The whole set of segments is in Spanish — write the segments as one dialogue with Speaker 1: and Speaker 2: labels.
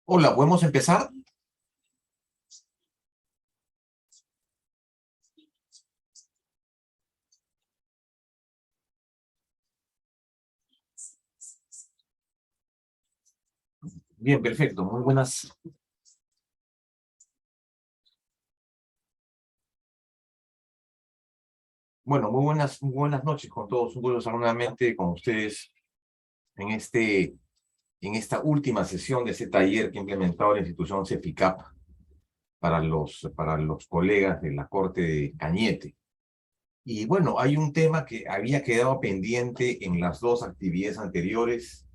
Speaker 1: Hola, ¿podemos empezar? Bien, perfecto. Muy buenas. Bueno, muy buenas noches con todos. Un gusto estar nuevamente con ustedes en en esta última sesión de este taller que ha implementado la institución CEFICAP para los colegas de la Corte de Cañete. Y bueno, hay un tema que había quedado pendiente en las dos actividades anteriores,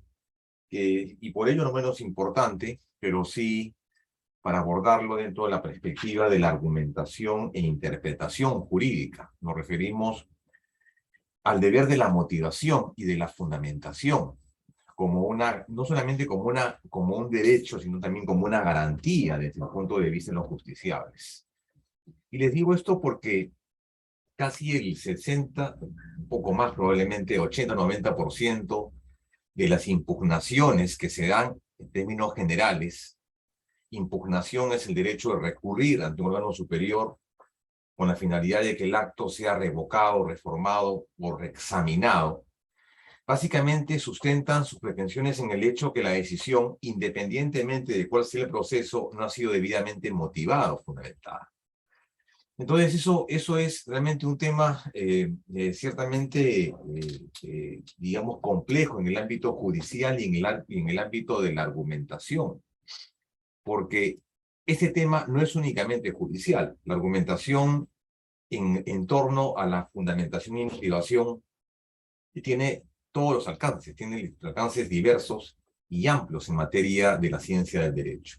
Speaker 1: y por ello no menos importante, pero sí para abordarlo dentro de la perspectiva de la argumentación e interpretación jurídica. Nos referimos al deber de la motivación y de la fundamentación, como no solamente como un derecho, sino también como una garantía desde el punto de vista de los justiciables. Y les digo esto porque casi el 60, un poco más probablemente 80-90% de las impugnaciones que se dan en términos generales. Impugnación es el derecho de recurrir ante un órgano superior con la finalidad de que el acto sea revocado, reformado o reexaminado. Básicamente sustentan sus pretensiones en el hecho que la decisión, independientemente de cuál sea el proceso, no ha sido debidamente motivada o fundamentada. Entonces, eso es realmente un tema ciertamente, digamos, complejo en el ámbito judicial y en el ámbito de la argumentación, porque este tema no es únicamente judicial. La argumentación en torno a la fundamentación y motivación tiene todos los alcances, tiene alcances diversos y amplios en materia de la ciencia del derecho.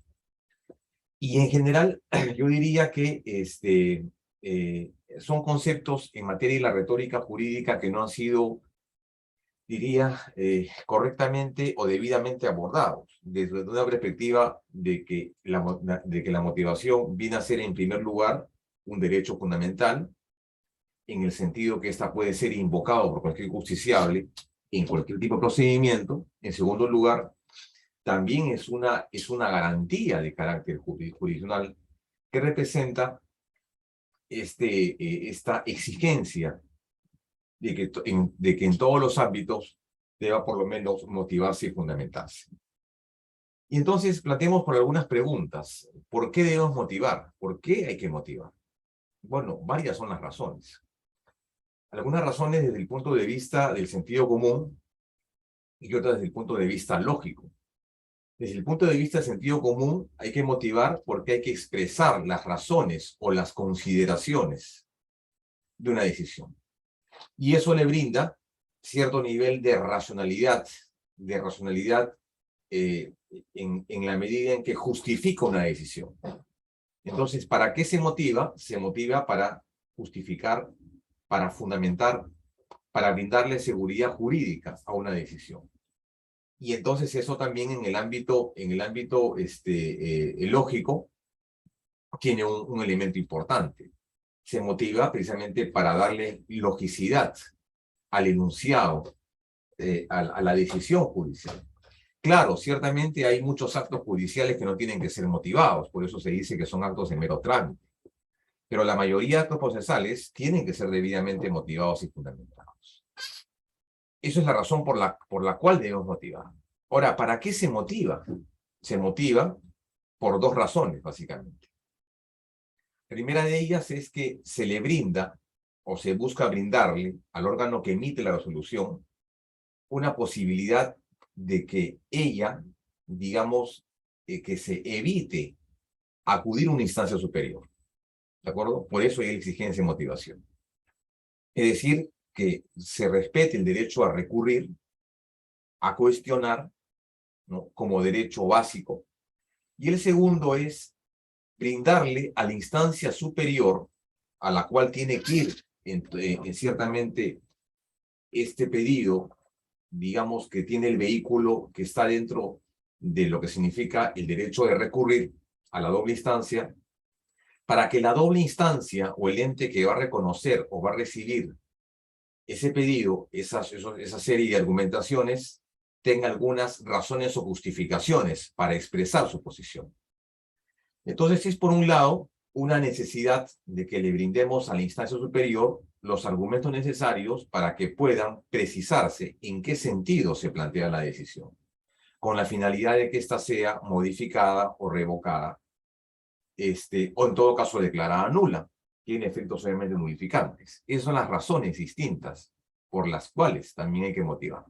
Speaker 1: Y en general, yo diría que son conceptos en materia de la retórica jurídica que no han sido, diría, correctamente o debidamente abordados, desde una perspectiva de que la motivación viene a ser, en primer lugar, un derecho fundamental, en el sentido que ésta puede ser invocado por cualquier justiciable en cualquier tipo de procedimiento. En segundo lugar, también es una garantía de carácter jurisdiccional que representa esta exigencia de que en todos los ámbitos deba por lo menos motivarse y fundamentarse. Y entonces planteemos por algunas preguntas. ¿Por qué debemos motivar? ¿Por qué hay que motivar? Bueno, varias son las razones. Algunas razones desde el punto de vista del sentido común y otras desde el punto de vista lógico. Desde el punto de vista del sentido común, hay que motivar porque hay que expresar las razones o las consideraciones de una decisión. Y eso le brinda cierto nivel de racionalidad en la medida en que justifica una decisión. Entonces, ¿para qué se motiva? Se motiva para justificar, para fundamentar, para brindarle seguridad jurídica a una decisión. Y entonces eso también en el ámbito lógico tiene un elemento importante. Se motiva precisamente para darle logicidad al enunciado, a la decisión judicial. Claro, ciertamente hay muchos actos judiciales que no tienen que ser motivados, por eso se dice que son actos de mero trámite. Pero la mayoría de actos procesales tienen que ser debidamente motivados y fundamentados. Esa es la razón por la cual debemos motivar. Ahora, ¿para qué se motiva? Se motiva por dos razones, básicamente. La primera de ellas es que se le brinda o se busca brindarle al órgano que emite la resolución una posibilidad de que ella, digamos, que se evite acudir a una instancia superior. ¿De acuerdo? Por eso hay exigencia y motivación. Es decir, que se respete el derecho a recurrir, a cuestionar, ¿no?, como derecho básico. Y el segundo es brindarle a la instancia superior a la cual tiene que ir ciertamente este pedido, digamos que tiene el vehículo que está dentro de lo que significa el derecho de recurrir a la doble instancia, para que la doble instancia o el ente que va a reconocer o va a recibir ese pedido, esa serie de argumentaciones, tenga algunas razones o justificaciones para expresar su posición. Entonces es, por un lado, una necesidad de que le brindemos a la instancia superior los argumentos necesarios para que puedan precisarse en qué sentido se plantea la decisión, con la finalidad de que ésta sea modificada o revocada, o en todo caso declarada nula. Tiene efectos obviamente modificantes. Esas son las razones distintas por las cuales también hay que motivar.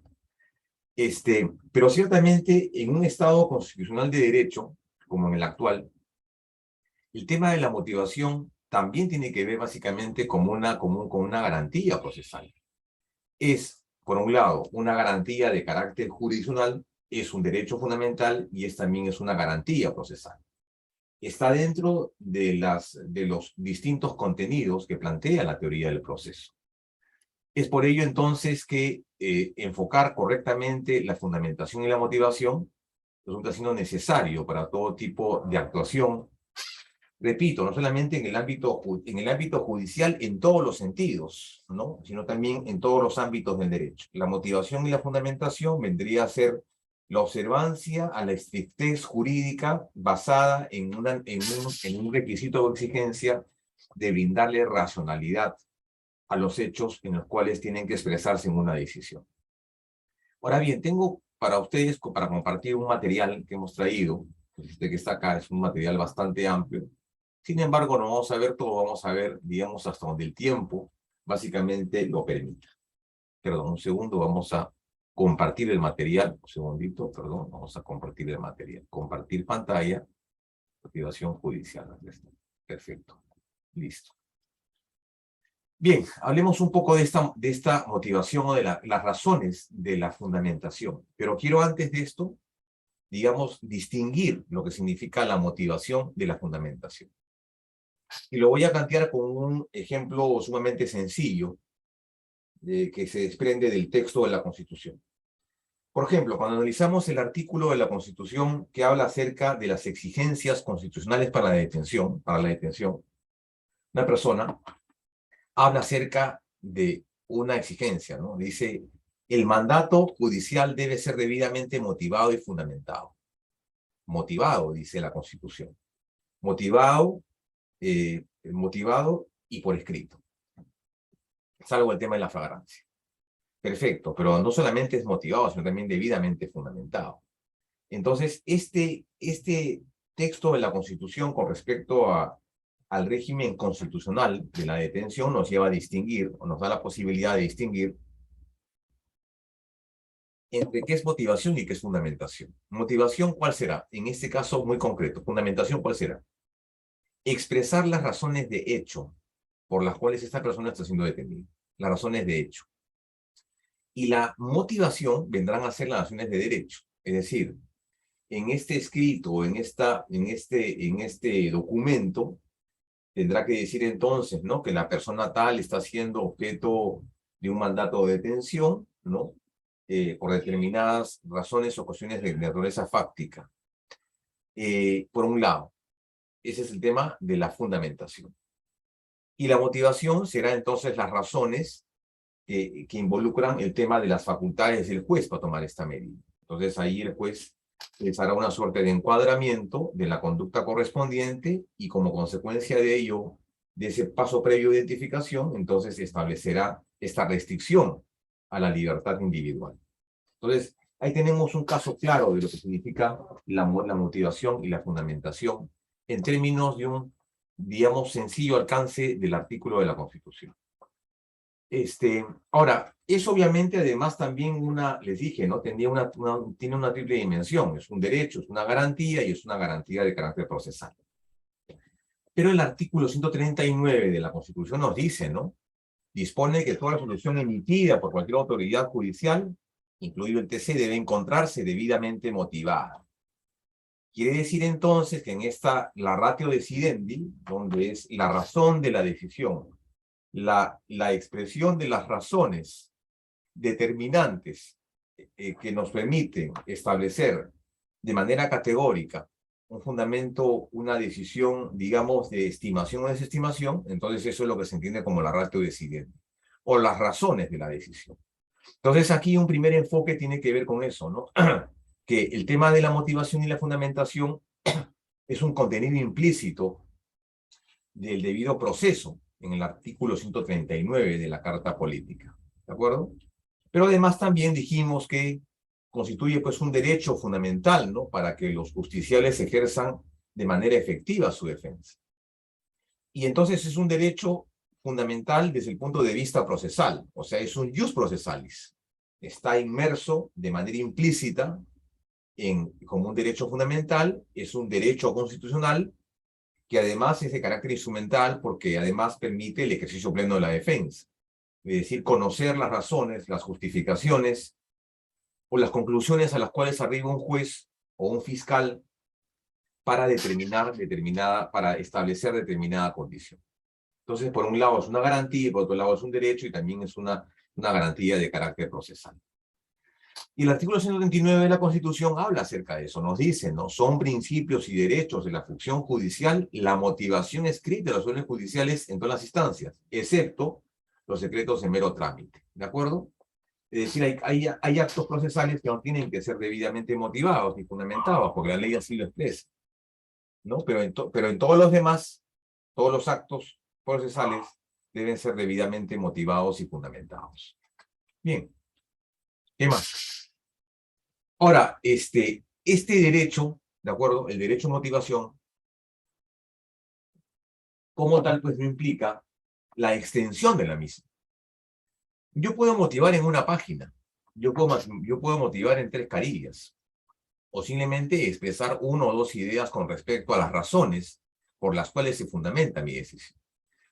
Speaker 1: Pero ciertamente en un Estado constitucional de derecho, como en el actual, el tema de la motivación también tiene que ver básicamente con una garantía procesal. Es, por un lado, una garantía de carácter jurisdiccional, es un derecho fundamental y también es una garantía procesal. Está dentro de los distintos contenidos que plantea la teoría del proceso. Es por ello entonces que enfocar correctamente la fundamentación y la motivación resulta siendo necesario para todo tipo de actuación. Repito, no solamente en el ámbito judicial en todos los sentidos, ¿no? Sino también en todos los ámbitos del derecho. La motivación y la fundamentación vendría a ser la observancia a la estrictez jurídica basada en un requisito o exigencia de brindarle racionalidad a los hechos en los cuales tienen que expresarse en una decisión. Ahora bien, tengo para ustedes, para compartir un material que hemos traído, este que está acá, es un material bastante amplio. Sin embargo, no vamos a ver todo, vamos a ver, digamos, hasta donde el tiempo básicamente lo permita. Perdón, un segundo, vamos a compartir el material. Un segundito, perdón, vamos a compartir el material. Compartir pantalla, motivación judicial. Perfecto, listo. Bien, hablemos un poco de esta motivación o de las razones de la fundamentación. Pero quiero antes de esto, digamos, distinguir lo que significa la motivación de la fundamentación. Y lo voy a plantear con un ejemplo sumamente sencillo que se desprende del texto de la Constitución. Por ejemplo, cuando analizamos el artículo de la Constitución que habla acerca de las exigencias constitucionales para la detención, una persona habla acerca de una exigencia, ¿no? Dice, el mandato judicial debe ser debidamente motivado y fundamentado. Motivado, dice la Constitución. Motivado y por escrito. Salvo el tema de la flagrancia. Perfecto, pero no solamente es motivado, sino también debidamente fundamentado. Entonces, este texto de la Constitución con respecto al régimen constitucional de la detención nos lleva a distinguir, o nos da la posibilidad de distinguir entre qué es motivación y qué es fundamentación. Motivación, ¿cuál será? En este caso muy concreto. Fundamentación, ¿cuál será? Expresar las razones de hecho por las cuales esta persona está siendo detenida. Las razones de hecho. Y la motivación vendrán a ser las razones de derecho. Es decir, en este escrito, en este documento, tendrá que decir entonces, ¿no? Que la persona tal está siendo objeto de un mandato de detención, ¿no? Por determinadas razones o cuestiones de naturaleza fáctica. Por un lado, ese es el tema de la fundamentación. Y la motivación será entonces las razones que involucran el tema de las facultades del juez para tomar esta medida. Entonces ahí el juez les hará una suerte de encuadramiento de la conducta correspondiente y como consecuencia de ello, de ese paso previo de identificación, entonces establecerá esta restricción a la libertad individual. Entonces, ahí tenemos un caso claro de lo que significa la motivación y la fundamentación en términos de un, digamos, sencillo alcance del artículo de la Constitución. Ahora, es obviamente además también les dije, ¿no? Tiene una triple dimensión, es un derecho, es una garantía y es una garantía de carácter procesal. Pero el artículo 139 de la Constitución nos dice, ¿no? Dispone que toda resolución emitida por cualquier autoridad judicial, incluido el TC, debe encontrarse debidamente motivada. Quiere decir entonces que en la ratio decidendi, donde es la razón de la decisión, la expresión de las razones determinantes que nos permiten establecer de manera categórica un fundamento, una decisión, digamos, de estimación o desestimación, entonces eso es lo que se entiende como la ratio decidendi, o las razones de la decisión. Entonces aquí un primer enfoque tiene que ver con eso, ¿no? Que el tema de la motivación y la fundamentación es un contenido implícito del debido proceso en el artículo 139 de la Carta Política, ¿de acuerdo? Pero además también dijimos que constituye pues un derecho fundamental, ¿no? Para que los justiciables ejerzan de manera efectiva su defensa. Y entonces es un derecho fundamental desde el punto de vista procesal, o sea, es un jus processalis. Está inmerso de manera implícita como un derecho fundamental, es un derecho constitucional que además es de carácter instrumental porque además permite el ejercicio pleno de la defensa. Es decir, conocer las razones, las justificaciones o las conclusiones a las cuales arriba un juez o un fiscal para para establecer determinada condición. Entonces, por un lado es una garantía, por otro lado es un derecho y también es una garantía de carácter procesal. Y el artículo 139 de la Constitución habla acerca de eso, nos dice, ¿no? Son principios y derechos de la función judicial la motivación escrita de los órdenes judiciales en todas las instancias, excepto los secretos de mero trámite, ¿de acuerdo? Es decir, hay actos procesales que no tienen que ser debidamente motivados ni fundamentados, porque la ley así lo expresa, ¿no? Pero en todos los demás, todos los actos procesales deben ser debidamente motivados y fundamentados. Bien, ¿qué más? Ahora, este derecho, ¿de acuerdo? El derecho a motivación, como tal, pues no implica la extensión de la misma. Yo puedo motivar en una página, yo puedo motivar en 3 carillas, o simplemente expresar 1 o 2 ideas con respecto a las razones por las cuales se fundamenta mi decisión.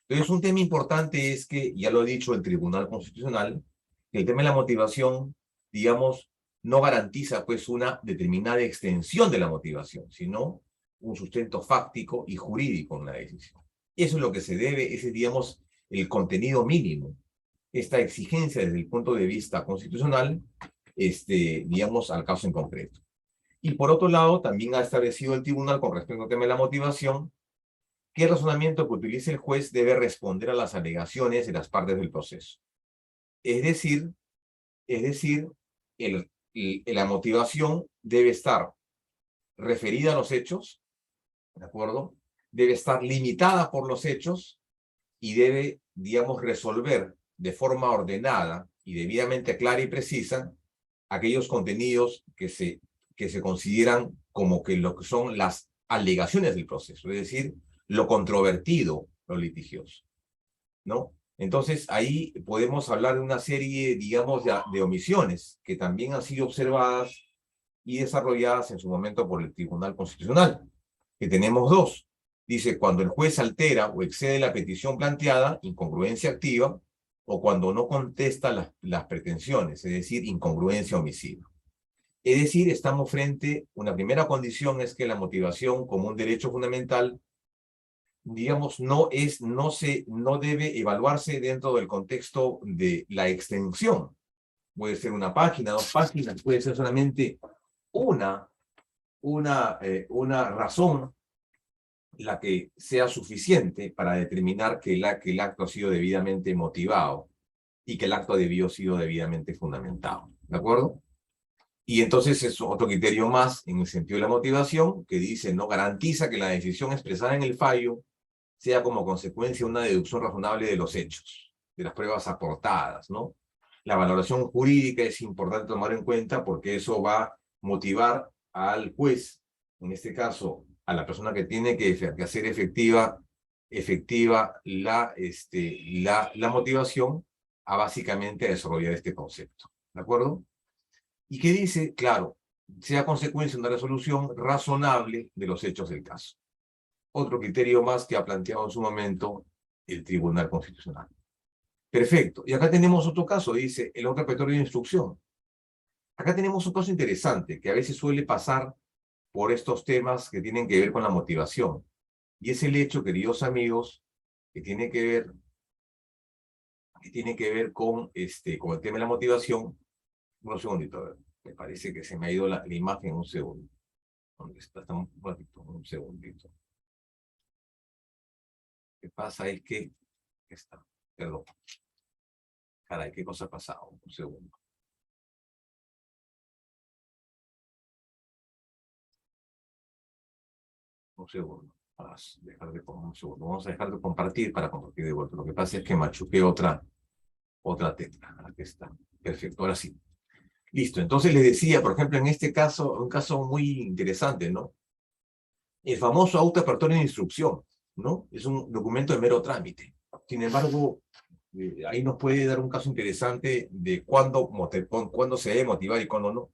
Speaker 1: Entonces, un tema importante es que, ya lo ha dicho el Tribunal Constitucional, que el tema de la motivación, digamos, no garantiza pues una determinada extensión de la motivación, sino un sustento fáctico y jurídico en la decisión. Eso es lo que se debe, ese es, digamos, el contenido mínimo. Esta exigencia desde el punto de vista constitucional, digamos, al caso en concreto. Y por otro lado, también ha establecido el tribunal con respecto al tema de la motivación, que el razonamiento que utilice el juez debe responder a las alegaciones de las partes del proceso. Es decir, la motivación debe estar referida a los hechos, ¿de acuerdo? Debe estar limitada por los hechos y debe, digamos, resolver de forma ordenada y debidamente clara y precisa aquellos contenidos que se consideran como que lo que son las alegaciones del proceso, es decir, lo controvertido, lo litigioso, ¿no? Entonces, ahí podemos hablar de una serie, digamos, de omisiones que también han sido observadas y desarrolladas en su momento por el Tribunal Constitucional, que tenemos 2. Dice, cuando el juez altera o excede la petición planteada, incongruencia activa, o cuando no contesta las pretensiones, es decir, incongruencia omisiva. Es decir, estamos frente, una primera condición es que la motivación como un derecho fundamental, digamos, no debe evaluarse dentro del contexto de la extensión. Puede ser una página, 2 páginas, puede ser solamente una razón la que sea suficiente para determinar que el acto ha sido debidamente motivado y que el acto debió sido debidamente fundamentado. ¿De acuerdo? Y entonces es otro criterio más en el sentido de la motivación que dice, no garantiza que la decisión expresada en el fallo sea como consecuencia una deducción razonable de los hechos, de las pruebas aportadas, ¿no? La valoración jurídica es importante tomar en cuenta porque eso va a motivar al juez, en este caso, a la persona que tiene que hacer efectiva la motivación a básicamente desarrollar este concepto. ¿De acuerdo? ¿Y qué dice? Claro, sea consecuencia de una resolución razonable de los hechos del caso. Otro criterio más que ha planteado en su momento el Tribunal Constitucional. Perfecto. Y acá tenemos otro caso, dice el otro repertorio de instrucción. Acá tenemos un caso interesante que a veces suele pasar por estos temas que tienen que ver con la motivación. Y es el hecho, queridos amigos, que tiene que ver con el tema de la motivación. Un segundito, a ver. Me parece que se me ha ido la imagen un segundo. ¿Dónde está? Un ratito, un segundito. Lo que pasa es que... Perdón. Caray, ¿qué cosa ha pasado? Un segundo. Un segundo. Un segundo. Vamos a dejar de compartir para compartir de vuelta. Lo que pasa es que machuqué otra tecla. Aquí está. Perfecto, ahora sí. Listo. Entonces les decía, por ejemplo, en este caso, un caso muy interesante, ¿no? El famoso auto apertura de instrucción, ¿no? Es un documento de mero trámite. Sin embargo, ahí nos puede dar un caso interesante de cuándo se debe motivar y cuándo no.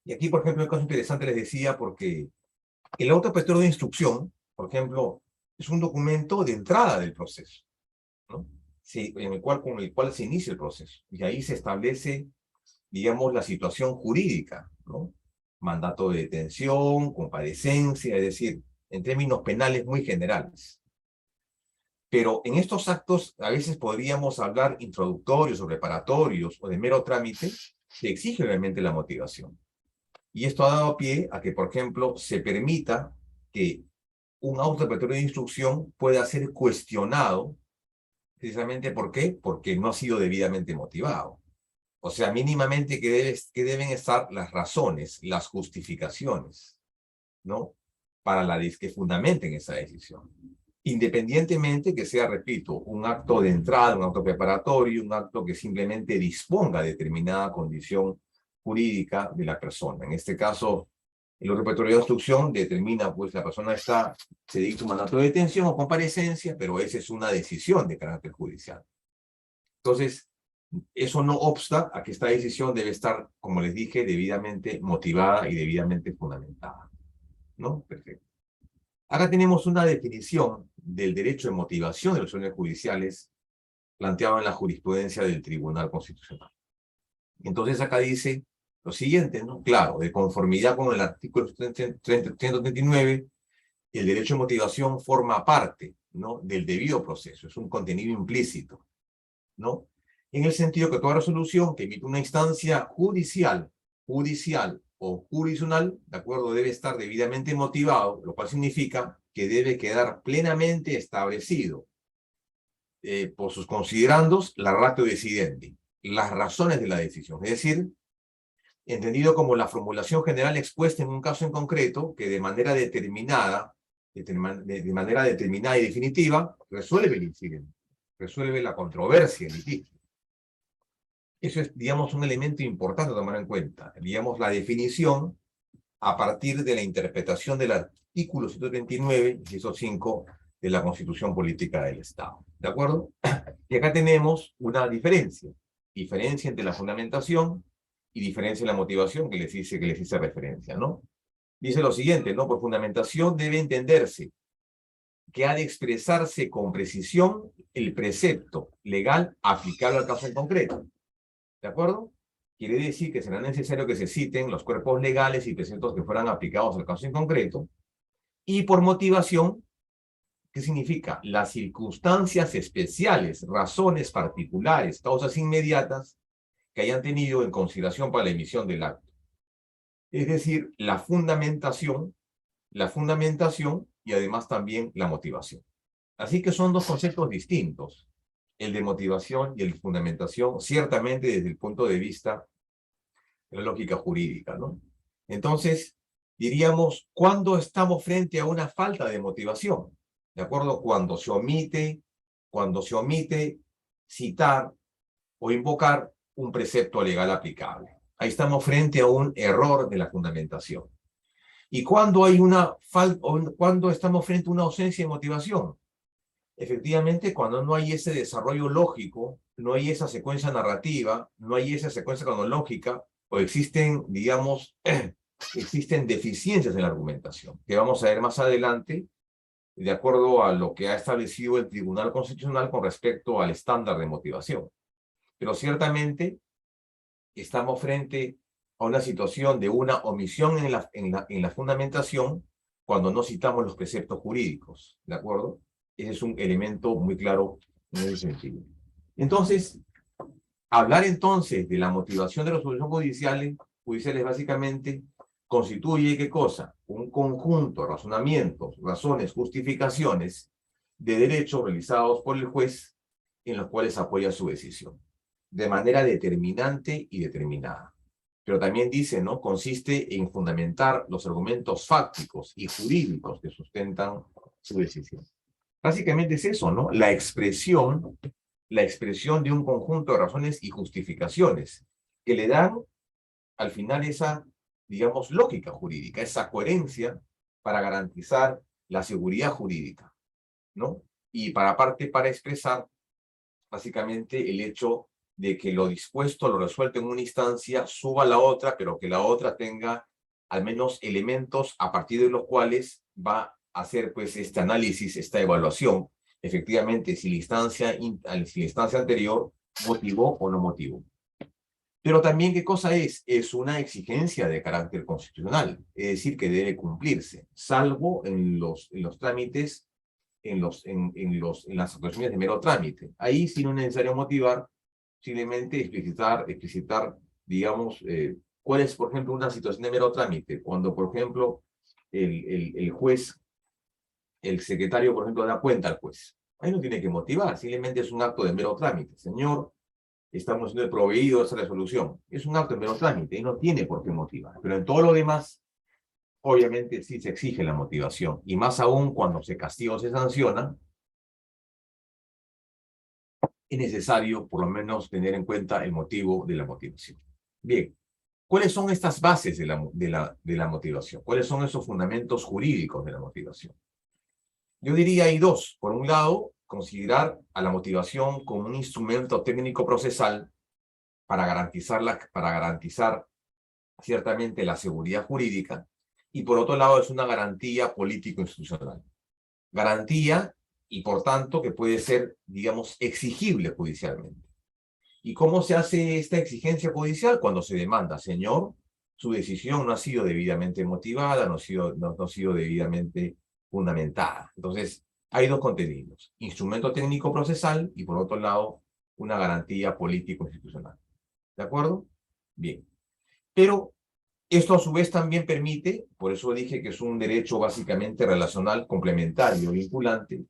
Speaker 1: Y aquí, por ejemplo, un caso interesante les decía porque el auto apertura de instrucción, por ejemplo, es un documento de entrada del proceso, ¿no? Sí, con el cual se inicia el proceso. Y ahí se establece, digamos, la situación jurídica, ¿no? Mandato de detención, comparecencia, es decir, en términos penales muy generales. Pero en estos actos a veces podríamos hablar introductorios o preparatorios o de mero trámite, se exige realmente la motivación. Y esto ha dado pie a que, por ejemplo, se permita que un auto de instrucción pueda ser cuestionado, precisamente ¿por qué? Porque no ha sido debidamente motivado. O sea, mínimamente que deben estar las razones, las justificaciones, ¿no? Que fundamenten esa decisión. Independientemente que sea, repito, un acto de entrada, un acto preparatorio, un acto que simplemente disponga de determinada condición jurídica de la persona. En este caso, el repertorio de instrucción determina, pues, la persona se dicta un mandato de detención o comparecencia, pero esa es una decisión de carácter judicial. Entonces, eso no obsta a que esta decisión debe estar, como les dije, debidamente motivada y debidamente fundamentada, ¿no? Perfecto. Acá tenemos una definición del derecho de motivación de los órdenes judiciales planteado en la jurisprudencia del Tribunal Constitucional. Entonces acá dice lo siguiente, ¿no? Claro, de conformidad con el artículo 139, el derecho de motivación forma parte, ¿no?, del debido proceso, es un contenido implícito, ¿no? En el sentido que toda resolución que emite una instancia judicial o jurisdiccional, ¿de acuerdo?, debe estar debidamente motivado, lo cual significa que debe quedar plenamente establecido por sus considerandos la ratio decidendi, las razones de la decisión, es decir, entendido como la formulación general expuesta en un caso en concreto que de manera determinada y definitiva resuelve el incidente, resuelve la controversia, el litigio. Eso es, digamos, un elemento importante a tomar en cuenta. Digamos, la definición a partir de la interpretación del artículo 139, inciso 5 de la Constitución Política del Estado. ¿De acuerdo? Y acá tenemos una diferencia. Diferencia entre la fundamentación y diferencia en la motivación que les hice referencia, ¿no? Dice lo siguiente, ¿no? Por fundamentación debe entenderse que ha de expresarse con precisión el precepto legal aplicable al caso en concreto. ¿De acuerdo? Quiere decir que será necesario que se citen los cuerpos legales y preceptos que fueran aplicados al caso en concreto. Y por motivación, ¿qué significa? Las circunstancias especiales, razones particulares, causas inmediatas que hayan tenido en consideración para la emisión del acto. Es decir, la fundamentación y además también la motivación. Así que son dos conceptos distintos, el de motivación y el de fundamentación, ciertamente desde el punto de vista de la lógica jurídica, ¿no? Entonces, diríamos, ¿cuándo estamos frente a una falta de motivación? ¿De acuerdo? Cuando se omite citar o invocar un precepto legal aplicable. Ahí estamos frente a un error de la fundamentación. ¿Y cuándo cuando estamos frente a una ausencia de motivación? Efectivamente, cuando no hay ese desarrollo lógico, no hay esa secuencia narrativa, no hay esa secuencia cronológica, o existen, digamos, existen deficiencias en la argumentación, que vamos a ver más adelante, de acuerdo a lo que ha establecido el Tribunal Constitucional con respecto al estándar de motivación. Pero ciertamente estamos frente a una situación de una omisión en la fundamentación cuando no citamos los preceptos jurídicos, ¿de acuerdo? Ese es un elemento muy claro en ese sentido. Entonces, hablar entonces de la motivación de los judiciales básicamente constituye, ¿qué cosa? Un conjunto de razonamientos, razones, justificaciones de derechos realizados por el juez en los cuales apoya su decisión, de manera determinante y determinada. pero también dice, ¿no? Consiste en fundamentar los argumentos fácticos y jurídicos que sustentan su decisión. Básicamente es eso, ¿no? La expresión de un conjunto de razones y justificaciones que le dan al final esa, digamos, lógica jurídica, esa coherencia para garantizar la seguridad jurídica, ¿no? Y para expresar básicamente el hecho de que lo dispuesto, lo resuelto en una instancia, suba a la otra, pero que la otra tenga al menos elementos a partir de los cuales va a hacer pues este análisis, esta evaluación, efectivamente, si la instancia anterior motivó o no motivó. Pero también, ¿qué cosa es? Es una exigencia de carácter constitucional, es decir, que debe cumplirse, salvo en los trámites, en las actuaciones de mero trámite. Ahí sí no es necesario motivar, simplemente explicitar, digamos, cuál es, por ejemplo, una situación de mero trámite, cuando, por ejemplo, el juez, el secretario, por ejemplo, da cuenta al juez. Ahí no tiene que motivar, simplemente es un acto de mero trámite. Señor, estamos siendo proveídos de esa resolución. Es un acto de mero trámite y no tiene por qué motivar. Pero en todo lo demás, obviamente sí se exige la motivación. Y más aún cuando se castiga o se sanciona, es necesario por lo menos tener en cuenta el motivo de la motivación. Bien, ¿cuáles son estas bases de la motivación? ¿Cuáles son esos fundamentos jurídicos de la motivación? Yo diría hay dos. Por un lado, considerar a la motivación como un instrumento técnico procesal para garantizar ciertamente la seguridad jurídica, y por otro lado es una garantía político-institucional. Garantía y por tanto que puede ser, digamos, exigible judicialmente. ¿Y cómo se hace esta exigencia judicial? Cuando se demanda, señor, su decisión no ha sido debidamente motivada, no ha sido debidamente fundamentada. Entonces, hay dos contenidos, instrumento técnico procesal y por otro lado, una garantía político-institucional. ¿De acuerdo? Bien. Pero esto a su vez también permite, por eso dije que es un derecho básicamente relacional, complementario, vinculante,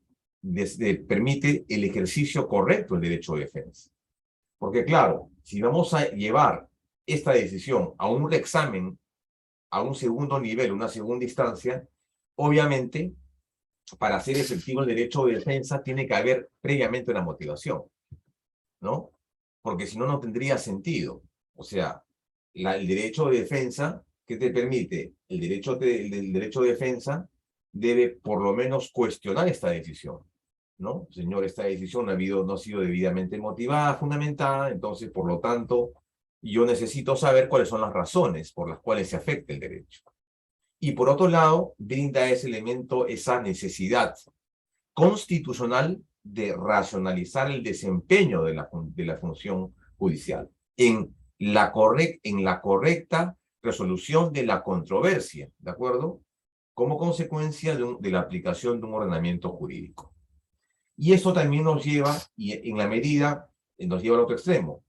Speaker 1: permite el ejercicio correcto del derecho de defensa. Porque claro, si vamos a llevar esta decisión a un reexamen, a un segundo nivel, una segunda instancia, obviamente, para hacer efectivo el derecho de defensa tiene que haber previamente una motivación, ¿no? Porque si no, no tendría sentido. O sea, el derecho de defensa, ¿qué te permite? El derecho de defensa debe por lo menos cuestionar esta decisión, ¿no? Señor, esta decisión no ha sido debidamente motivada, fundamentada, entonces, por lo tanto, yo necesito saber cuáles son las razones por las cuales se afecta el derecho. Y por otro lado, brinda ese elemento, esa necesidad constitucional de racionalizar el desempeño de la función judicial en la correcta resolución de la controversia, ¿de acuerdo? Como consecuencia de la aplicación de un ordenamiento jurídico. Y eso también nos lleva, nos lleva al otro extremo.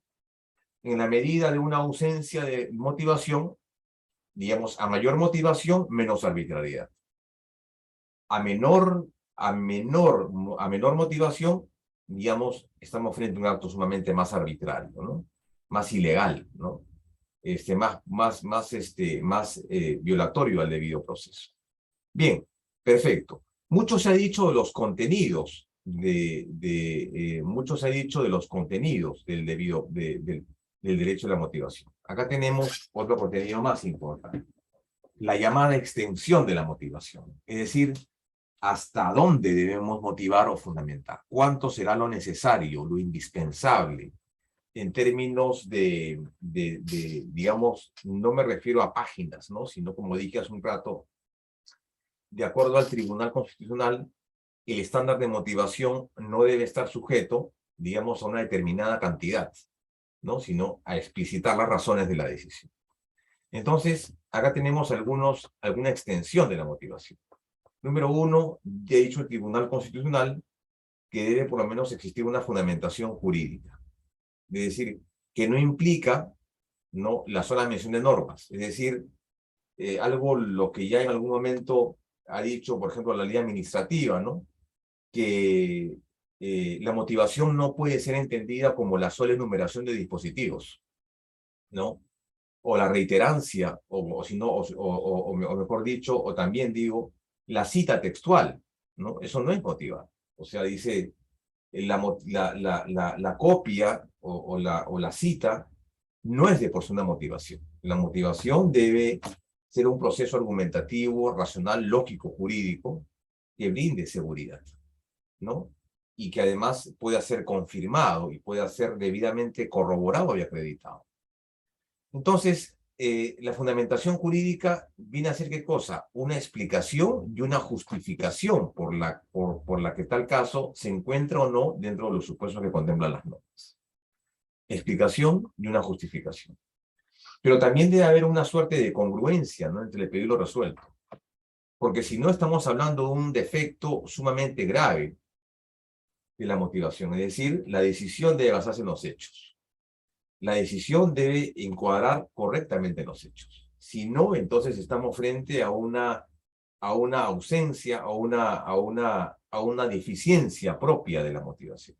Speaker 1: En la medida de una ausencia de motivación, digamos, a mayor motivación, menos arbitrariedad. A menor motivación, digamos, estamos frente a un acto sumamente más arbitrario, ¿no? Más ilegal, ¿no? Más violatorio al debido proceso. Bien, perfecto. Mucho se ha dicho de los contenidos, mucho se ha dicho de los contenidos del derecho a la motivación. Acá tenemos otro contenido más importante, la llamada extensión de la motivación, es decir, hasta dónde debemos motivar o fundamentar, cuánto será lo necesario, lo indispensable, en términos digamos, no me refiero a páginas, ¿no? Sino, como dije hace un rato, de acuerdo al Tribunal Constitucional, el estándar de motivación no debe estar sujeto, digamos, a una determinada cantidad, ¿no? Sino a explicitar las razones de la decisión. Entonces, acá tenemos alguna extensión de la motivación. Número uno, ya ha dicho el Tribunal Constitucional que debe por lo menos existir una fundamentación jurídica. Es decir, que no implica, ¿no?, la sola mención de normas. Es decir, algo lo que ya en algún momento ha dicho, por ejemplo, la ley administrativa, ¿no?, que la motivación no puede ser entendida como la sola enumeración de dispositivos, ¿no? o la reiterancia, o si no, o mejor dicho, o también digo, la cita textual, ¿no? Eso no es motivar. O sea, dice, la copia o la cita no es de por sí una motivación. La motivación debe ser un proceso argumentativo, racional, lógico, jurídico, que brinde seguridad, ¿no? Y que además pueda ser confirmado y pueda ser debidamente corroborado y acreditado. Entonces, la fundamentación jurídica viene a ser ¿qué cosa? Una explicación y una justificación por la que tal caso se encuentra o no dentro de los supuestos que contemplan las normas. Explicación y una justificación. Pero también debe haber una suerte de congruencia, ¿no?, entre el pedido y lo resuelto. Porque si no estamos hablando de un defecto sumamente grave de la motivación, es decir, la decisión debe basarse en los hechos. La decisión debe encuadrar correctamente los hechos. Si no, entonces estamos frente a una ausencia, a una deficiencia propia de la motivación.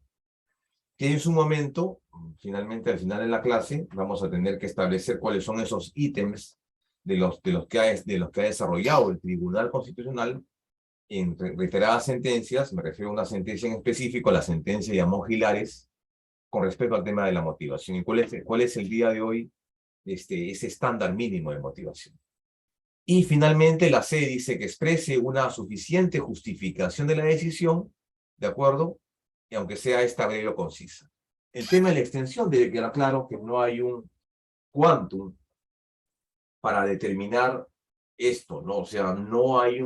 Speaker 1: Que en su momento, finalmente al final de la clase, vamos a tener que establecer cuáles son esos ítems de los que ha desarrollado el Tribunal Constitucional en reiteradas sentencias. Me refiero a una sentencia en específico, la sentencia de Amón Gilares, con respecto al tema de la motivación. ¿Y cuál es el día de hoy ese estándar mínimo de motivación? Y finalmente la C dice que exprese una suficiente justificación de la decisión, ¿de acuerdo? Y aunque sea esta breve o concisa. El tema de la extensión debe quedar claro que no hay un quantum para determinar esto, ¿no? O sea, no hay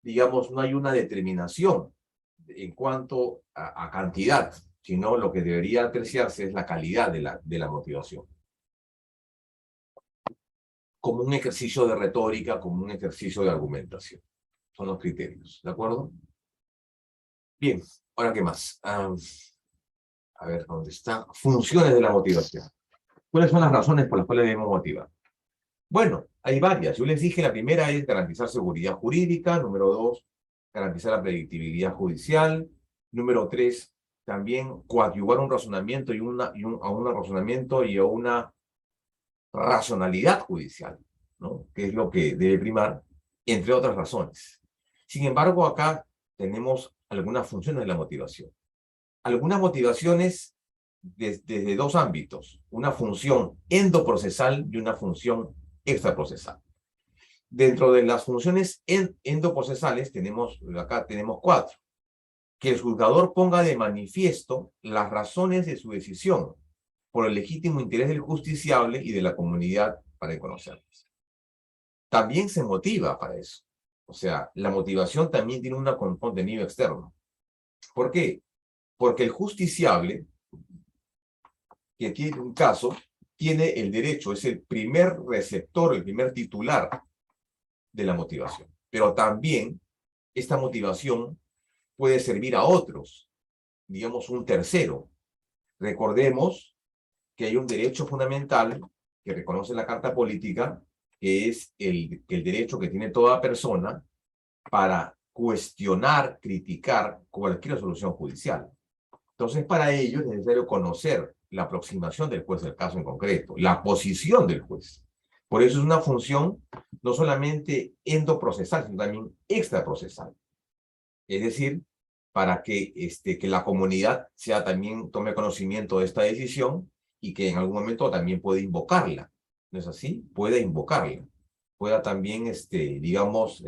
Speaker 1: digamos, no hay una determinación en cuanto a cantidad, sino lo que debería apreciarse es la calidad de la motivación. Como un ejercicio de retórica, como un ejercicio de argumentación. Son los criterios, ¿de acuerdo? Bien, ahora qué más. A ver, ¿dónde está? Funciones de la motivación. ¿Cuáles son las razones por las cuales debemos motivar? Bueno, hay varias. Yo les dije, la primera es garantizar seguridad jurídica. Número 2, garantizar la predictibilidad judicial. Número 3, también coadyuvar un razonamiento y a un razonamiento y a una racionalidad judicial, ¿no?, que es lo que debe primar, entre otras razones. Sin embargo, acá tenemos algunas funciones de la motivación. Algunas motivaciones desde dos ámbitos, una función endoprocesal y una función extraprocesal. Dentro de las funciones endoprocesales acá tenemos 4. Que el juzgador ponga de manifiesto las razones de su decisión por el legítimo interés del justiciable y de la comunidad para conocerlas. También se motiva para eso. O sea, la motivación también tiene un contenido externo. ¿Por qué? Porque el justiciable, que tiene un caso, tiene el derecho, es el primer receptor, el primer titular de la motivación. Pero también esta motivación puede servir a otros, digamos un tercero. Recordemos que hay un derecho fundamental que reconoce la Carta Política, que es el derecho que tiene toda persona para cuestionar, criticar cualquier solución judicial. Entonces, para ello es necesario conocer la aproximación del juez del caso en concreto, la posición del juez. Por eso es una función no solamente endoprocesal, sino también extraprocesal. Es decir, para que la comunidad también tome conocimiento de esta decisión y que en algún momento también pueda invocarla. ¿No es así? Pueda invocarla. Pueda también, digamos,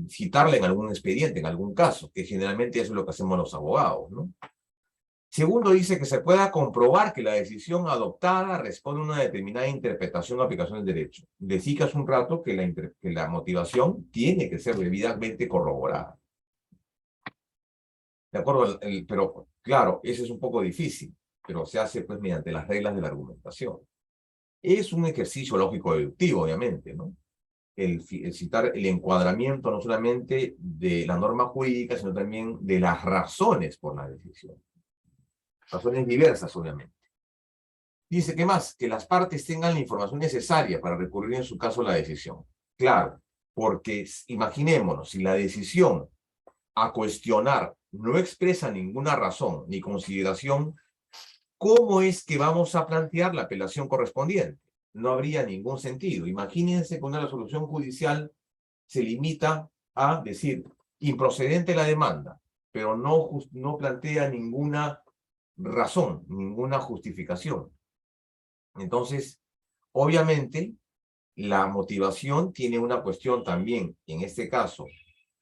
Speaker 1: citarla en algún expediente, en algún caso, que generalmente eso es lo que hacemos los abogados, ¿no? Segundo, dice que se pueda comprobar que la decisión adoptada responde a una determinada interpretación o aplicación del derecho. Decía hace un rato que la motivación tiene que ser debidamente corroborada. ¿De acuerdo? Pero, claro, eso es un poco difícil, pero se hace pues mediante las reglas de la argumentación. Es un ejercicio lógico-deductivo, obviamente, ¿no? El citar el encuadramiento no solamente de la norma jurídica, sino también de las razones por la decisión. Razones diversas, obviamente. Dice, ¿qué más? Que las partes tengan la información necesaria para recurrir en su caso a la decisión. Claro, porque imaginémonos, si la decisión a cuestionar no expresa ninguna razón ni consideración, ¿cómo es que vamos a plantear la apelación correspondiente? No habría ningún sentido. Imagínense que una resolución judicial se limita a decir improcedente la demanda, pero no plantea ninguna razón, ninguna justificación. Entonces, obviamente, la motivación tiene una cuestión también, en este caso,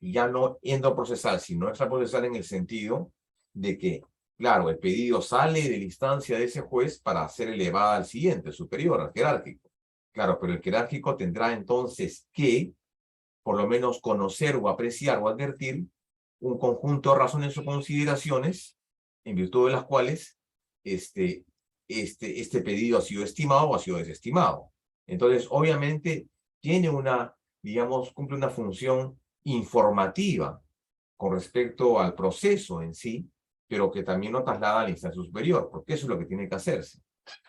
Speaker 1: ya no endoprocesal, sino extraprocesal en el sentido de que, claro, el pedido sale de la instancia de ese juez para ser elevada al siguiente, superior, al jerárquico. Claro, pero el jerárquico tendrá entonces que, por lo menos, conocer o apreciar o advertir un conjunto de razones o consideraciones en virtud de las cuales este pedido ha sido estimado o ha sido desestimado. Entonces, obviamente, tiene digamos, cumple una función informativa con respecto al proceso en sí, pero que también lo traslada a la instancia superior, porque eso es lo que tiene que hacerse.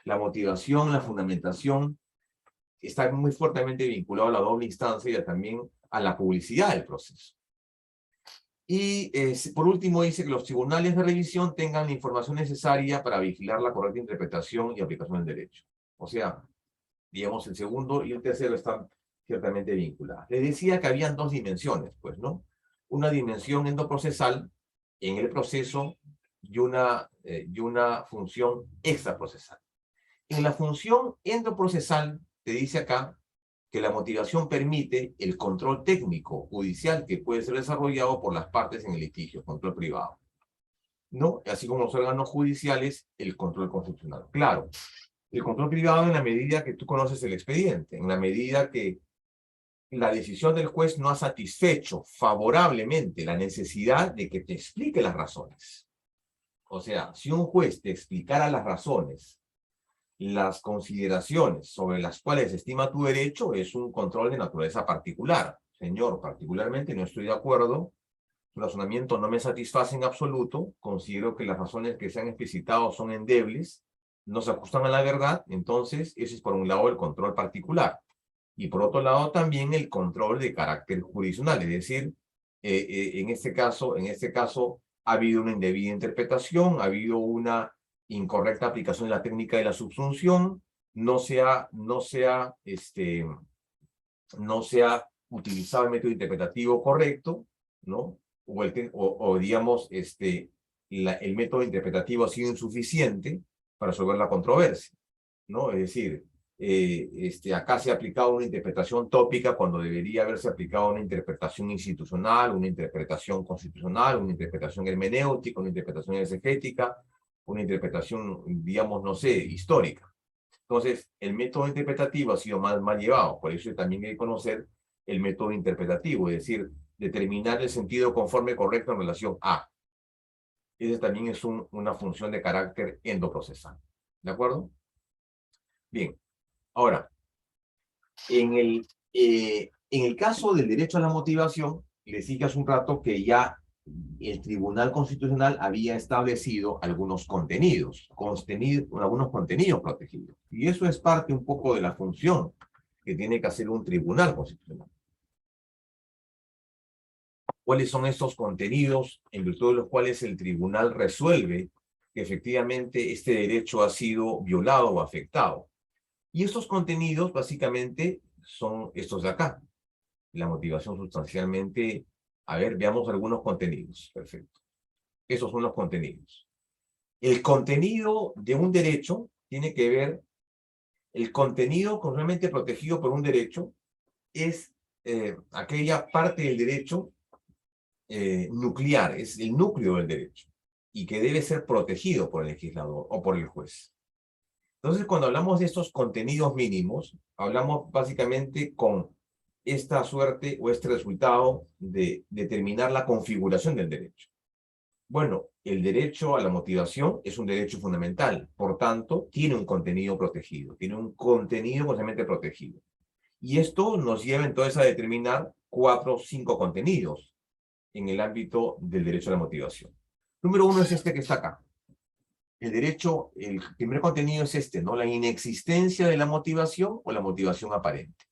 Speaker 1: La motivación, la fundamentación, está muy fuertemente vinculado a la doble instancia y también a la publicidad del proceso. Y por último dice que los tribunales de revisión tengan la información necesaria para vigilar la correcta interpretación y aplicación del derecho. O sea, digamos, el segundo y el tercero están ciertamente vinculados. Les decía que habían dos dimensiones, pues, ¿no? Una dimensión endoprocesal en el proceso y una función extraprocesal. En la función endoprocesal, te dice acá que la motivación permite el control técnico judicial que puede ser desarrollado por las partes en el litigio, control privado, ¿no? Así como los órganos judiciales, el control constitucional. Claro, el control privado en la medida que tú conoces el expediente, en la medida que la decisión del juez no ha satisfecho favorablemente la necesidad de que te explique las razones. O sea, si un juez te explicara las razones, las consideraciones sobre las cuales estima tu derecho, es un control de naturaleza particular. Señor, particularmente no estoy de acuerdo, su razonamiento no me satisface en absoluto, considero que las razones que se han explicitado son endebles, no se ajustan a la verdad, entonces ese es por un lado el control particular. Y por otro lado también el control de carácter jurisdiccional, es decir, en este caso ha habido una indebida interpretación, ha habido una incorrecta aplicación de la técnica de la subsunción, no se ha utilizado el método interpretativo correcto, ¿no? O digamos, el método interpretativo ha sido insuficiente para resolver la controversia, ¿no? Es decir, acá se ha aplicado una interpretación tópica cuando debería haberse aplicado una interpretación institucional, una interpretación constitucional, una interpretación hermenéutica, una interpretación exegética, una interpretación, digamos, no sé, histórica. Entonces, el método interpretativo ha sido mal llevado, por eso también hay que conocer el método interpretativo, es decir, determinar el sentido conforme correcto en relación a. Esa también es una función de carácter endoprocesal. ¿De acuerdo? Bien. Ahora, en el caso del derecho a la motivación, les dije hace un rato que ya el Tribunal Constitucional había establecido algunos contenidos protegidos. Y eso es parte un poco de la función que tiene que hacer un Tribunal Constitucional. ¿Cuáles son estos contenidos en virtud de los cuales el tribunal resuelve que efectivamente este derecho ha sido violado o afectado? Y estos contenidos básicamente son estos de acá. La motivación sustancialmente, a ver, veamos algunos contenidos. Perfecto. Esos son los contenidos. El contenido de un derecho tiene que ver, el contenido constitucionalmente protegido por un derecho es aquella parte del derecho nuclear, es el núcleo del derecho y que debe ser protegido por el legislador o por el juez. Entonces, cuando hablamos de estos contenidos mínimos, hablamos básicamente con esta suerte o este resultado de determinar la configuración del derecho. Bueno, el derecho a la motivación es un derecho fundamental, por tanto, tiene un contenido protegido, tiene un contenido constantemente protegido. Y esto nos lleva entonces a determinar 4 o 5 contenidos en el ámbito del derecho a la motivación. Número 1 es este que está acá. El primer contenido es este, ¿no? La inexistencia de la motivación o la motivación aparente.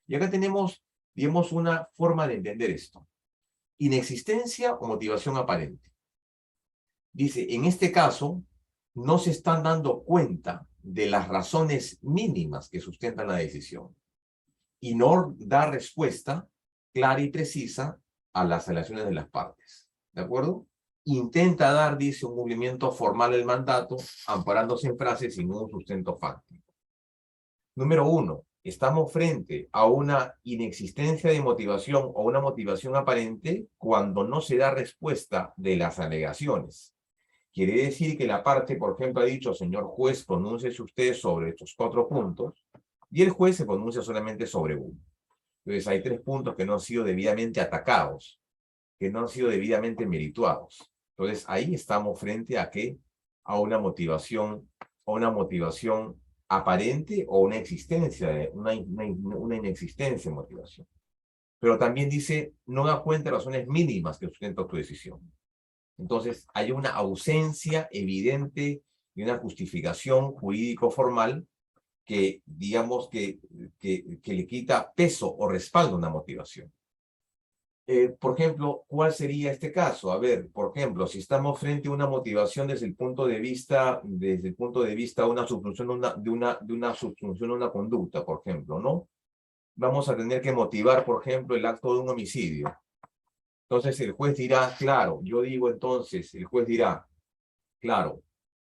Speaker 1: Y acá tenemos, digamos, una forma de entender esto. Inexistencia o motivación aparente. Dice, en este caso, no se están dando cuenta de las razones mínimas que sustentan la decisión y no da respuesta clara y precisa a las alegaciones de las partes. ¿De acuerdo? Intenta dar, dice, un cumplimiento formal del mandato, amparándose en frases sin un sustento fáctico. Número 1. Estamos frente a una inexistencia de motivación o una motivación aparente cuando no se da respuesta de las alegaciones. Quiere decir que la parte, por ejemplo, ha dicho, señor juez, pronúnciese usted sobre estos 4 puntos, y el juez se pronuncia solamente sobre uno. Entonces hay 3 puntos que no han sido debidamente atacados, que no han sido debidamente merituados. Entonces ahí estamos frente a ¿qué? A una motivación aparente o una existencia, una inexistencia de motivación. Pero también dice, no da cuenta de razones mínimas que sustentan tu decisión. Entonces, hay una ausencia evidente de una justificación jurídico-formal que, digamos, que le quita peso o respaldo a una motivación. Por ejemplo, ¿cuál sería este caso? A ver, por ejemplo, si estamos frente a una motivación desde el punto de vista de una subsunción de una subsunción a una conducta, por ejemplo, ¿no? Vamos a tener que motivar, por ejemplo, el acto de un homicidio. Entonces el juez dirá, claro, yo digo entonces, el juez dirá, claro,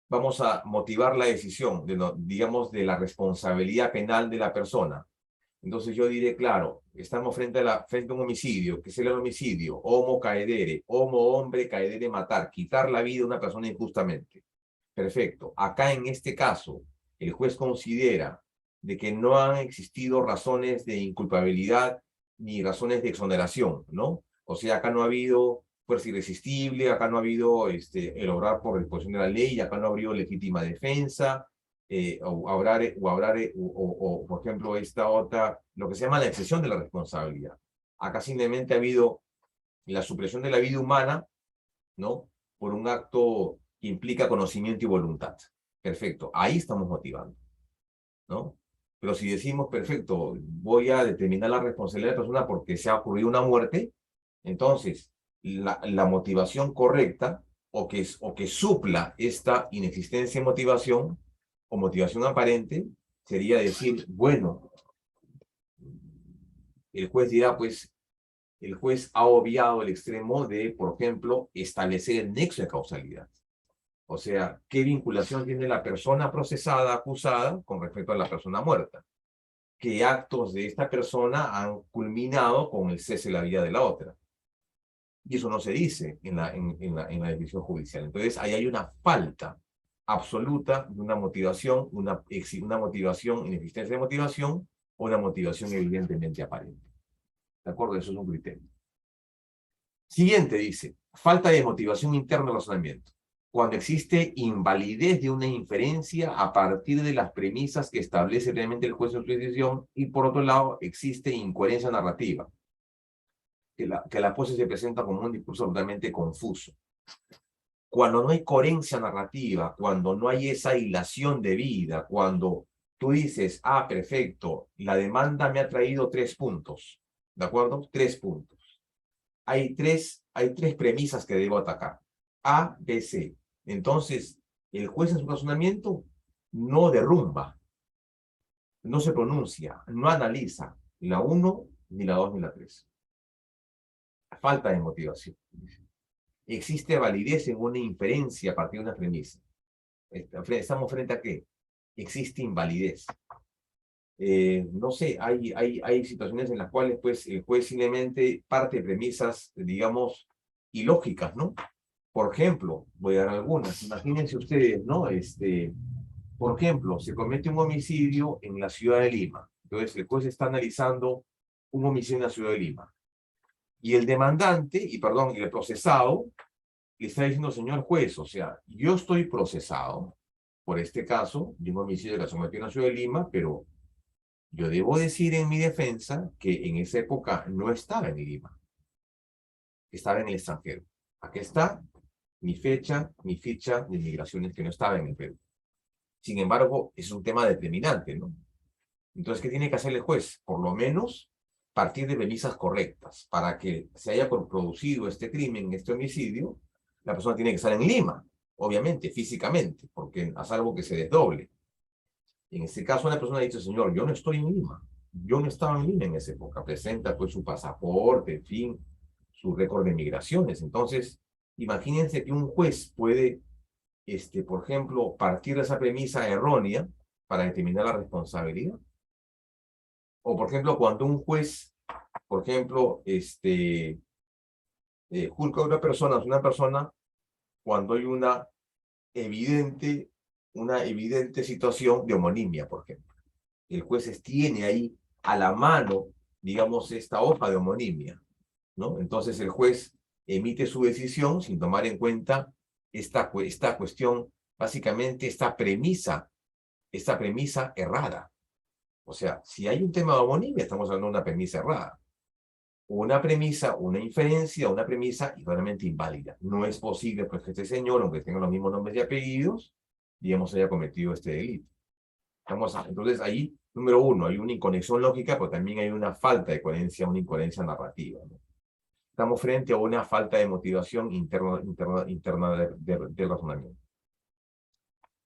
Speaker 1: vamos a motivar la decisión, digamos, de la responsabilidad penal de la persona. Entonces yo diré, claro, estamos frente a un homicidio. ¿Qué es el homicidio? Homo caedere, homo hombre caedere matar, quitar la vida de una persona injustamente. Perfecto. Acá en este caso, el juez considera de que no han existido razones de inculpabilidad ni razones de exoneración, ¿no? O sea, acá no ha habido fuerza irresistible, acá no ha habido el obrar por disposición de la ley, acá no ha habido legítima defensa, por ejemplo, esta otra, lo que se llama la excepción de la responsabilidad. Acá simplemente ha habido la supresión de la vida humana, ¿no? Por un acto que implica conocimiento y voluntad. Perfecto, ahí estamos motivando, ¿no? Pero si decimos, perfecto, voy a determinar la responsabilidad de la persona porque se ha ocurrido una muerte, entonces la motivación correcta o que supla esta inexistencia de motivación o motivación aparente sería decir, bueno, el juez dirá, pues, el juez ha obviado el extremo de, por ejemplo, establecer el nexo de causalidad. O sea, ¿qué vinculación tiene la persona procesada, acusada, con respecto a la persona muerta? ¿Qué actos de esta persona han culminado con el cese de la vida de la otra? Y eso no se dice en la decisión judicial. Entonces, ahí hay una falta absoluta de una motivación, una motivación, inexistencia de motivación, o una motivación evidentemente aparente. ¿De acuerdo? Eso es un criterio. Siguiente dice, falta de motivación interna del razonamiento. Cuando existe invalidez de una inferencia a partir de las premisas que establece realmente el juez en su decisión, y por otro lado, existe incoherencia narrativa, que la pose se presenta como un discurso totalmente confuso. Cuando no hay coherencia narrativa, cuando no hay esa hilación de vida, cuando tú dices, ah, perfecto, la demanda me ha traído 3 puntos, ¿de acuerdo? 3 puntos. Hay tres premisas que debo atacar. A, B, C. Entonces, el juez en su razonamiento no derrumba, no se pronuncia, no analiza la 1, ni la 2, ni la 3. Falta de motivación. Existe validez en una inferencia a partir de una premisa. ¿Estamos frente a qué? Existe invalidez. No sé, hay situaciones en las cuales pues, el juez simplemente parte de premisas, digamos, ilógicas, ¿no? Por ejemplo, voy a dar algunas. Imagínense ustedes, ¿no? Por ejemplo, se comete un homicidio en la ciudad de Lima. Entonces, el juez está analizando un homicidio en la ciudad de Lima. Y el demandante, y el procesado, le está diciendo, señor juez, o sea, yo estoy procesado por este caso de un homicidio que se cometió en la ciudad de Lima, pero yo debo decir en mi defensa que en esa época no estaba en Lima, estaba en el extranjero. Aquí está mi ficha de migraciones que no estaba en el Perú. Sin embargo, es un tema determinante, ¿no? Entonces, ¿qué tiene que hacer el juez? Por lo menos partir de premisas correctas. Para que se haya producido este crimen, este homicidio, la persona tiene que estar en Lima. obviamente, físicamente, porque a salvo que se desdoble. En este caso, una persona dice, señor, yo no estoy en Lima, yo no estaba en Lima en esa época, presenta pues su pasaporte, en fin, su récord de migraciones. Entonces, imagínense que un juez puede, por ejemplo, partir de esa premisa errónea para determinar la responsabilidad. O, por ejemplo, cuando un juez, por ejemplo, juzga a una persona cuando hay una evidente situación de homonimia, por ejemplo. El juez tiene ahí a la mano, digamos, esta hoja de homonimia, ¿no? Entonces el juez emite su decisión sin tomar en cuenta esta cuestión, básicamente esta premisa errada. O sea, si hay un tema de homonimia, estamos hablando de una premisa errada. Una premisa, una inferencia, una premisa igualmente inválida. No es posible pues, que este señor, aunque tenga los mismos nombres y apellidos, digamos, haya cometido este delito. Entonces, ahí, número uno, hay una inconexión lógica, pero también hay una falta de coherencia, una incoherencia narrativa, ¿no? Estamos frente a una falta de motivación interna del razonamiento.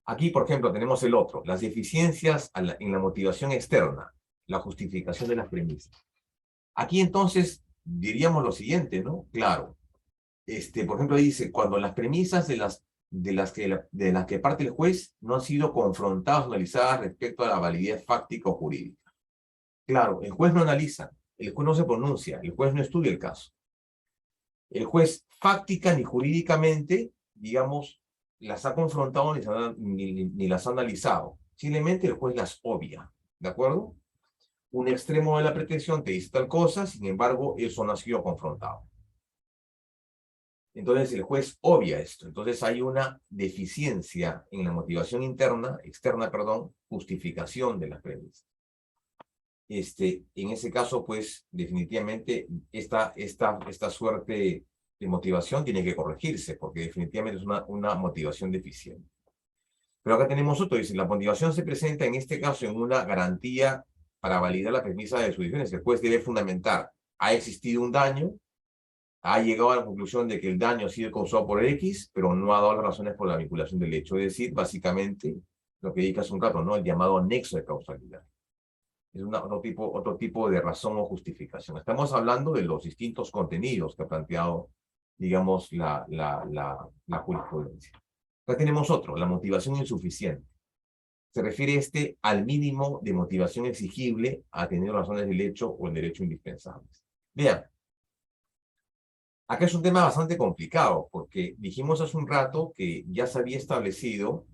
Speaker 1: Aquí, por ejemplo, tenemos el otro, las deficiencias en la motivación externa, la justificación de las premisas. Aquí, entonces, diríamos lo siguiente, ¿no? Claro, por ejemplo, dice, cuando las premisas de las que parte el juez no han sido confrontadas o analizadas respecto a la validez fáctica o jurídica. Claro, el juez no analiza, el juez no se pronuncia, el juez no estudia el caso. El juez fáctica ni jurídicamente, digamos, las ha confrontado ni las ha analizado. Simplemente el juez las obvia, ¿de acuerdo? Un extremo de la pretensión te dice tal cosa, sin embargo, eso no ha sido confrontado. Entonces el juez obvia esto. Entonces hay una deficiencia en la motivación externa, justificación de las premisas. En ese caso, pues, definitivamente, esta suerte de motivación tiene que corregirse, porque definitivamente es una motivación deficiente. Pero acá tenemos otro, dice, la motivación se presenta en este caso en una garantía para validar la premisa de su diferencia. El juez debe fundamentar, ha existido un daño, ha llegado a la conclusión de que el daño ha sido causado por X, pero no ha dado las razones por la vinculación del hecho. Es decir, básicamente, lo que dije hace un rato, ¿no? El llamado nexo de causalidad. Es otro tipo de razón o justificación. Estamos hablando de los distintos contenidos que ha planteado, digamos, la jurisprudencia. Acá tenemos otro, la motivación insuficiente. Se refiere al mínimo de motivación exigible a tener razones del hecho o el derecho indispensables. Vean, acá es un tema bastante complicado, porque dijimos hace un rato que ya se había establecido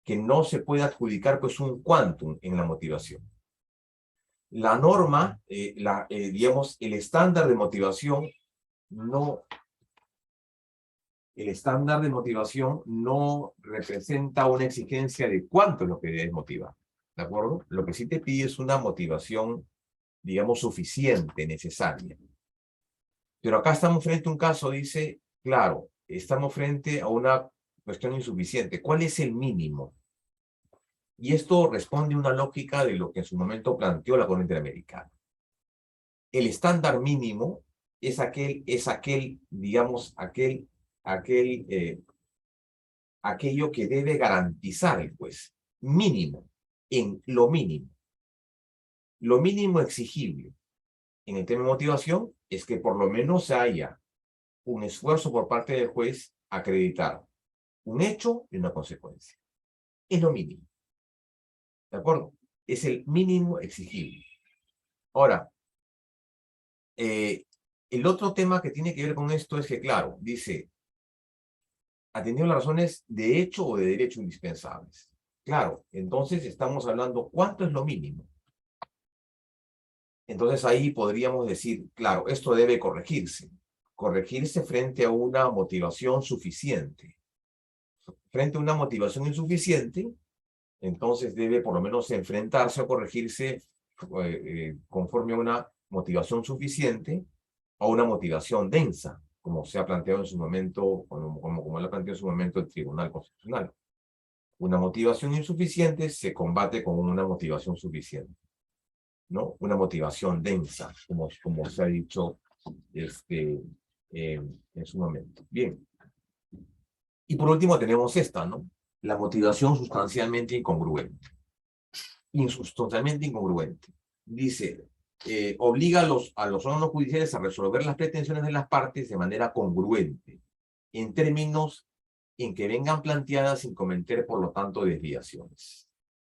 Speaker 1: que no se puede adjudicar pues un quantum en la motivación. La norma, digamos, el estándar de motivación no representa una exigencia de cuánto es lo que debes motivar, ¿de acuerdo? Lo que sí te pide es una motivación, digamos, suficiente, necesaria. Pero acá estamos frente a un caso, dice, claro, estamos frente a una cuestión insuficiente. ¿Cuál es el mínimo? Y esto responde a una lógica de lo que en su momento planteó la Corte Interamericana. El estándar mínimo es aquel, digamos, aquello que debe garantizar el juez. Mínimo, en lo mínimo. Lo mínimo exigible en el tema de motivación es que por lo menos haya un esfuerzo por parte del juez a acreditar un hecho y una consecuencia. Es lo mínimo. ¿De acuerdo? Es el mínimo exigible. Ahora, el otro tema que tiene que ver con esto es que, claro, dice, atendiendo las razones de hecho o de derecho indispensables. Claro, entonces estamos hablando, ¿cuánto es lo mínimo? Entonces ahí podríamos decir, claro, esto debe corregirse. Corregirse frente a una motivación suficiente. Frente a una motivación insuficiente, entonces debe por lo menos enfrentarse o corregirse conforme a una motivación suficiente o una motivación densa, como se ha planteado en su momento, como lo ha planteado en su momento el Tribunal Constitucional. Una motivación insuficiente se combate con una motivación suficiente, ¿no? Una motivación densa, como se ha dicho en su momento. Bien. Y por último tenemos esta, ¿no? La motivación sustancialmente incongruente. Sustancialmente incongruente. Dice, obliga a los órganos judiciales a resolver las pretensiones de las partes de manera congruente, en términos en que vengan planteadas sin cometer, por lo tanto, desviaciones,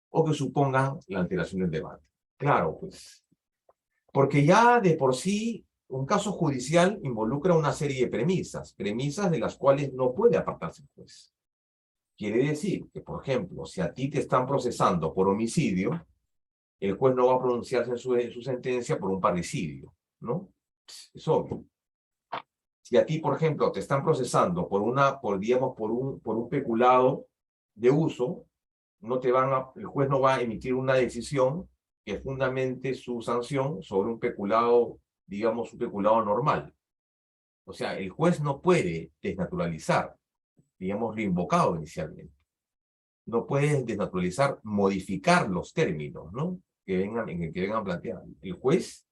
Speaker 1: o que supongan la alteración del debate. Claro, pues, porque ya de por sí un caso judicial involucra una serie de premisas de las cuales no puede apartarse el juez. Quiere decir que, por ejemplo, si a ti te están procesando por homicidio, el juez no va a pronunciarse en su sentencia por un parricidio, ¿no? Es obvio. Si a ti, por ejemplo, te están procesando digamos, por un peculado de uso, el juez no va a emitir una decisión que fundamente su sanción sobre un peculado, digamos, un peculado normal. O sea, el juez no puede desnaturalizar, digamos, lo invocado inicialmente. No puede desnaturalizar, modificar los términos, ¿no? Que vengan planteados. El juez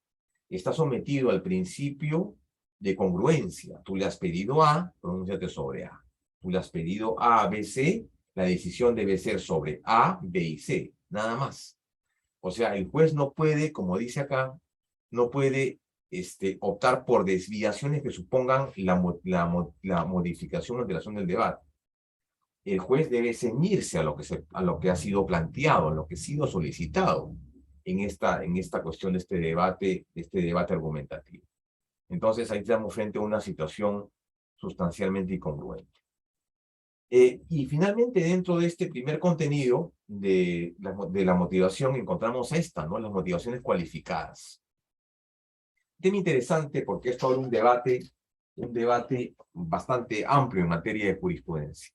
Speaker 1: está sometido al principio de congruencia. Tú le has pedido A, pronúnciate sobre A. Tú le has pedido A, B, C, la decisión debe ser sobre A, B y C, nada más. O sea, el juez no puede, como dice acá, no puede optar por desviaciones que supongan la modificación o alteración del debate. El juez debe ceñirse a lo que ha sido planteado, a lo que ha sido solicitado en esta cuestión de este debate argumentativo. Entonces, ahí estamos frente a una situación sustancialmente incongruente. Y finalmente, dentro de este primer contenido de la motivación, encontramos esta, ¿no? Las motivaciones cualificadas. Tema interesante porque es todo un debate bastante amplio en materia de jurisprudencia.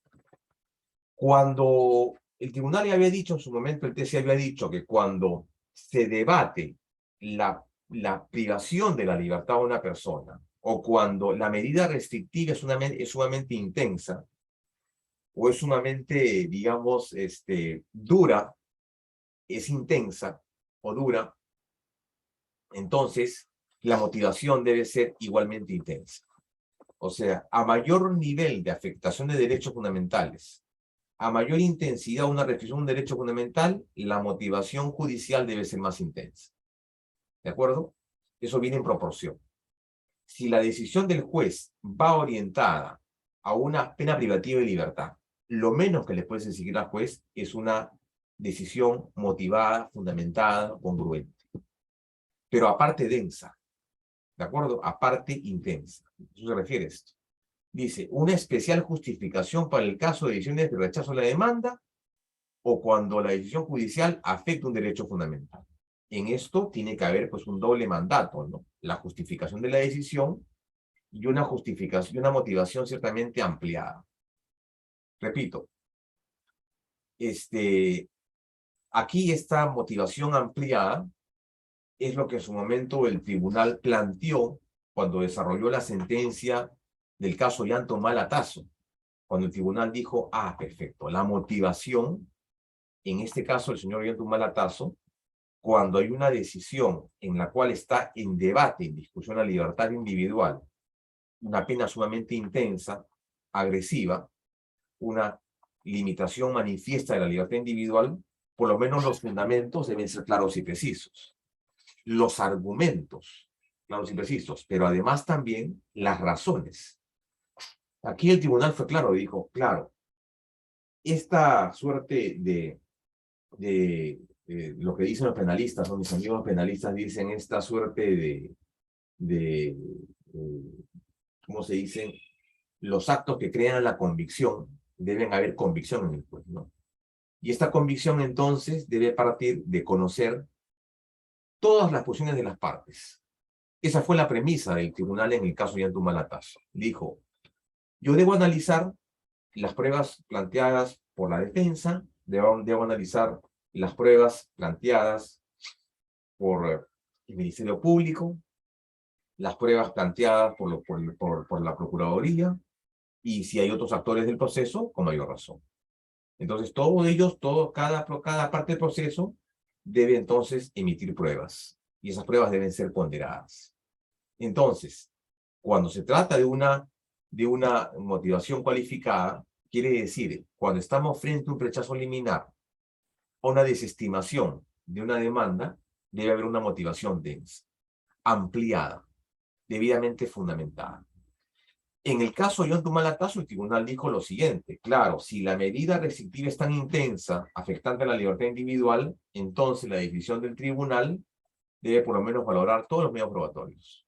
Speaker 1: Cuando el tribunal ya había dicho en su momento, el TC había dicho que cuando se debate la privación de la libertad de una persona, o cuando la medida restrictiva es sumamente intensa, o es sumamente, digamos, dura, es intensa o dura, entonces la motivación debe ser igualmente intensa. O sea, a mayor nivel de afectación de derechos fundamentales, a mayor intensidad una restricción de un derecho fundamental, la motivación judicial debe ser más intensa. ¿De acuerdo? Eso viene en proporción. Si la decisión del juez va orientada a una pena privativa de libertad, lo menos que le puedes exigir al juez es una decisión motivada, fundamentada, congruente. Pero aparte densa, ¿de acuerdo? Aparte intensa. ¿A eso se refiere esto? Dice, una especial justificación para el caso de decisiones de rechazo a la demanda o cuando la decisión judicial afecta un derecho fundamental. En esto tiene que haber pues un doble mandato, ¿no? La justificación de la decisión y una justificación, una motivación ciertamente ampliada. Repito, aquí esta motivación ampliada es lo que en su momento el tribunal planteó cuando desarrolló la sentencia del caso Llanto Malatazo, cuando el tribunal dijo, perfecto, la motivación, en este caso el señor Llanto Malatazo, cuando hay una decisión en la cual está en debate, en discusión la libertad individual, una pena sumamente intensa, agresiva, una limitación manifiesta de la libertad individual, por lo menos los fundamentos deben ser claros y precisos. Los argumentos, claros y precisos, pero además también las razones. Aquí el tribunal fue claro, dijo, claro, esta suerte de lo que dicen los penalistas, ¿no? Mis amigos penalistas dicen esta suerte de ¿cómo se dice? Los actos que crean la convicción, deben haber convicción en el juez, ¿no? Y esta convicción entonces debe partir de conocer todas las posiciones de las partes. Esa fue la premisa del tribunal en el caso de Llanto Malatazo. Dijo, yo debo analizar las pruebas planteadas por la defensa, debo analizar las pruebas planteadas por el Ministerio Público, las pruebas planteadas por la Procuraduría, y si hay otros actores del proceso, con mayor razón. Entonces, todos ellos, cada parte del proceso debe entonces emitir pruebas, y esas pruebas deben ser ponderadas. Entonces, cuando se trata de una motivación cualificada, Quiere decir, cuando estamos frente a un rechazo liminar o una desestimación de una demanda, debe haber una motivación densa, ampliada, debidamente fundamentada. En el caso de Ollanta Humala, el tribunal dijo lo siguiente: claro, si la medida restrictiva es tan intensa, afectante a la libertad individual, entonces la decisión del tribunal debe por lo menos valorar todos los medios probatorios.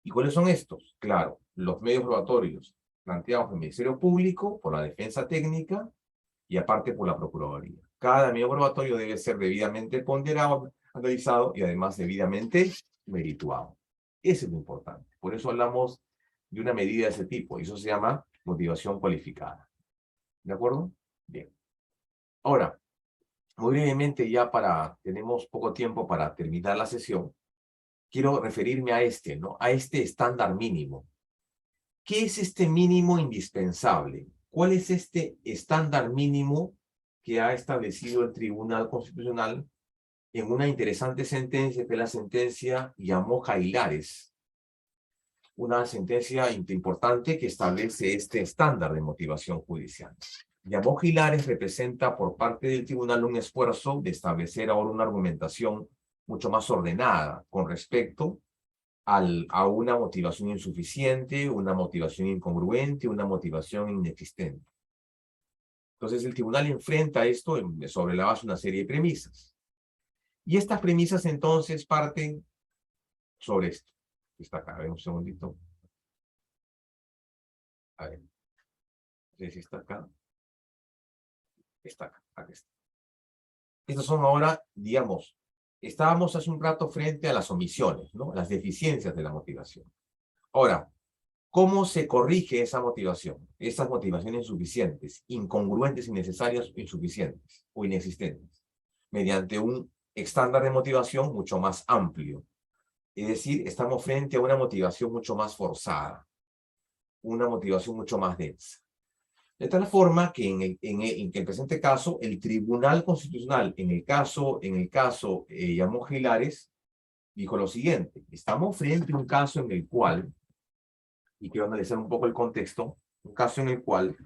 Speaker 1: ¿Y cuáles son estos? Claro, los medios probatorios planteados por el Ministerio Público, por la defensa técnica y aparte por la Procuraduría. Cada medio probatorio debe ser debidamente ponderado, analizado y además debidamente merituado. Eso es lo importante. Por eso hablamos de una medida de ese tipo, y eso se llama motivación cualificada. ¿De acuerdo? Bien. Ahora, muy brevemente ya tenemos poco tiempo para terminar la sesión, quiero referirme a ¿no? A este estándar mínimo. ¿Qué es este mínimo indispensable? ¿Cuál es este estándar mínimo que ha establecido el Tribunal Constitucional en una interesante sentencia, que es la sentencia Llamoja-Hilares? Una sentencia importante que establece este estándar de motivación judicial. Llamoja-Hilares representa por parte del tribunal un esfuerzo de establecer ahora una argumentación mucho más ordenada con respecto a una motivación insuficiente, una motivación incongruente, una motivación inexistente. Entonces el tribunal enfrenta esto sobre la base de una serie de premisas. Y estas premisas entonces parten sobre esto. Está acá, a ver un segundito. A ver. No sé si está acá. Está acá, aquí está. Estos son ahora, digamos, estábamos hace un rato frente a las omisiones, ¿no? Las deficiencias de la motivación. Ahora, ¿cómo se corrige esa motivación? Esas motivaciones insuficientes, incongruentes, innecesarias, insuficientes o inexistentes, mediante un estándar de motivación mucho más amplio. Es decir, estamos frente a una motivación mucho más forzada, una motivación mucho más densa. De tal forma que en el presente caso, el Tribunal Constitucional, en el caso Llamoja-Hilares, dijo lo siguiente: estamos frente a un caso en el cual, y quiero analizar un poco el contexto, un caso en el cual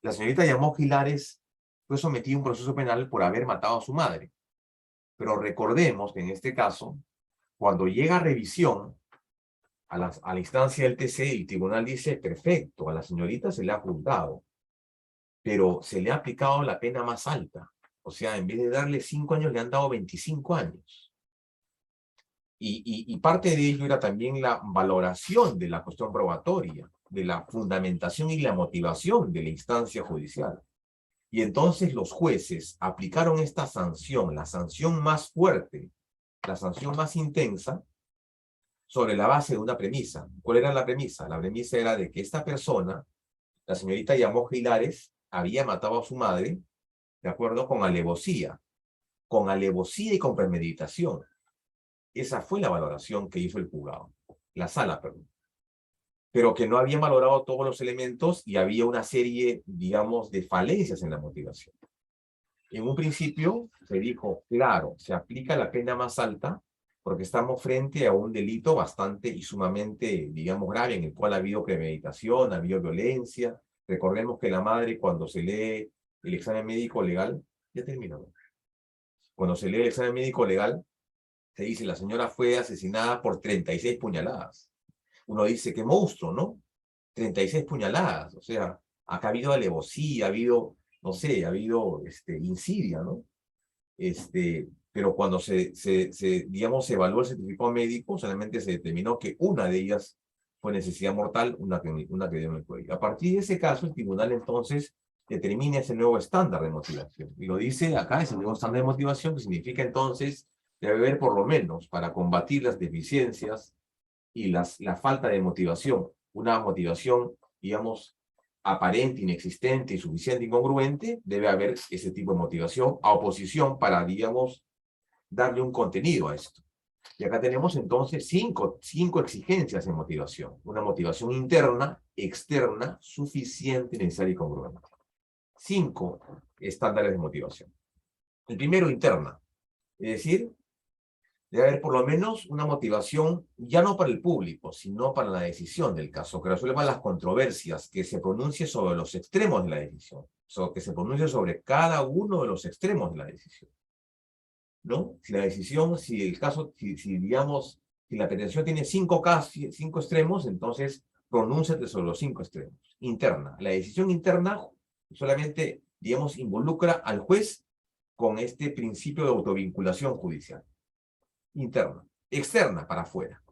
Speaker 1: la señorita Llamoja-Hilares fue sometida a un proceso penal por haber matado a su madre. Pero recordemos que en este caso, cuando llega a revisión a la instancia del TC, el tribunal dice: perfecto, a la señorita se le ha juzgado, pero se le ha aplicado la pena más alta. O sea, en vez de darle 5 años, le han dado 25 años. Y parte de ello era también la valoración de la cuestión probatoria, de la fundamentación y la motivación de la instancia judicial. Y entonces los jueces aplicaron esta sanción, la sanción más fuerte, la sanción más intensa, sobre la base de una premisa. ¿Cuál era la premisa? La premisa era de que esta persona, la señorita Llamoja-Hilares, había matado a su madre, de acuerdo, con alevosía y con premeditación. Esa fue la valoración que hizo el juzgado, la sala, perdón. Pero que no había valorado todos los elementos y había una serie, digamos, de falencias en la motivación. En un principio se dijo, claro, se aplica la pena más alta porque estamos frente a un delito bastante y sumamente, digamos, grave, en el cual ha habido premeditación, ha habido violencia. Recordemos que la madre, cuando se lee el examen médico legal, ya terminó. Cuando se lee el examen médico legal, se dice: la señora fue asesinada por 36 puñaladas. Uno dice: qué monstruo, ¿no? 36 puñaladas, o sea, acá ha habido alevosía, ha habido, no sé, ha habido insidia, ¿no? Pero cuando digamos, se evaluó el certificado médico, solamente se determinó que una de ellas fue necesidad mortal, una que dio en el cuello. A partir de ese caso, el tribunal entonces determina ese nuevo estándar de motivación. Y lo dice acá, ese nuevo estándar de motivación, que significa entonces, debe haber por lo menos, para combatir las deficiencias y la falta de motivación, una motivación, digamos, aparente, inexistente, insuficiente, incongruente, debe haber ese tipo de motivación a oposición para, digamos, darle un contenido a esto. Y acá tenemos entonces cinco exigencias en motivación. Una motivación interna, externa, suficiente, necesaria y congruente. 5 estándares de motivación. El primero, interna. Es decir, Debe haber por lo menos una motivación, ya no para el público, sino para la decisión del caso, que resuelva las controversias, que se pronuncie sobre los extremos de la decisión, que se pronuncie sobre cada uno de los extremos de la decisión, ¿no? Si la decisión, si el caso, digamos, si la pretensión tiene cinco extremos, entonces pronúnciate sobre los 5 extremos. Interna. La decisión interna solamente, digamos, involucra al juez con este principio de autovinculación judicial. Interna. Externa, para afuera.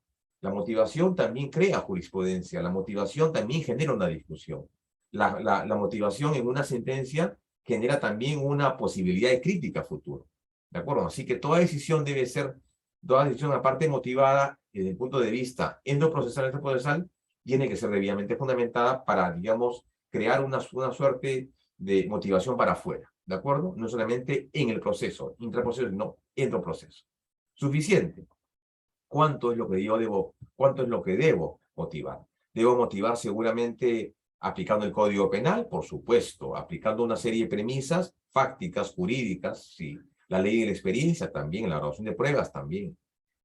Speaker 1: La motivación también crea jurisprudencia, la motivación también genera una discusión. La motivación en una sentencia genera también una posibilidad de crítica a futuro. ¿De acuerdo? Así que toda decisión debe ser, toda decisión aparte motivada desde el punto de vista endoprocesal, extraprocesal, tiene que ser debidamente fundamentada para, digamos, crear una suerte de motivación para afuera. ¿De acuerdo? No solamente en el proceso, intraproceso, sino endoproceso. Suficiente. ¿Cuánto es lo que yo debo, cuánto es lo que debo motivar? Debo motivar seguramente aplicando el Código Penal, por supuesto, aplicando una serie de premisas fácticas, jurídicas, sí, la ley de la experiencia también, la grabación de pruebas también.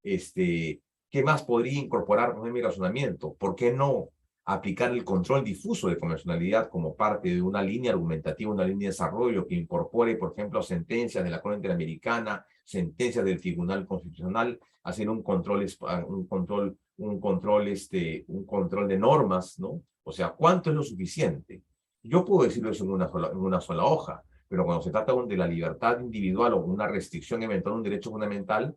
Speaker 1: ¿Qué más podría incorporar en mi razonamiento? ¿Por qué no aplicar el control difuso de convencionalidad como parte de una línea argumentativa, una línea de desarrollo que incorpore, por ejemplo, sentencias de la Corte Interamericana, sentencias del Tribunal Constitucional, hacer un control de normas, ¿no? O sea, ¿cuánto es lo suficiente? Yo puedo decirlo eso en una sola hoja, pero cuando se trata de la libertad individual o una restricción eventual de un derecho fundamental,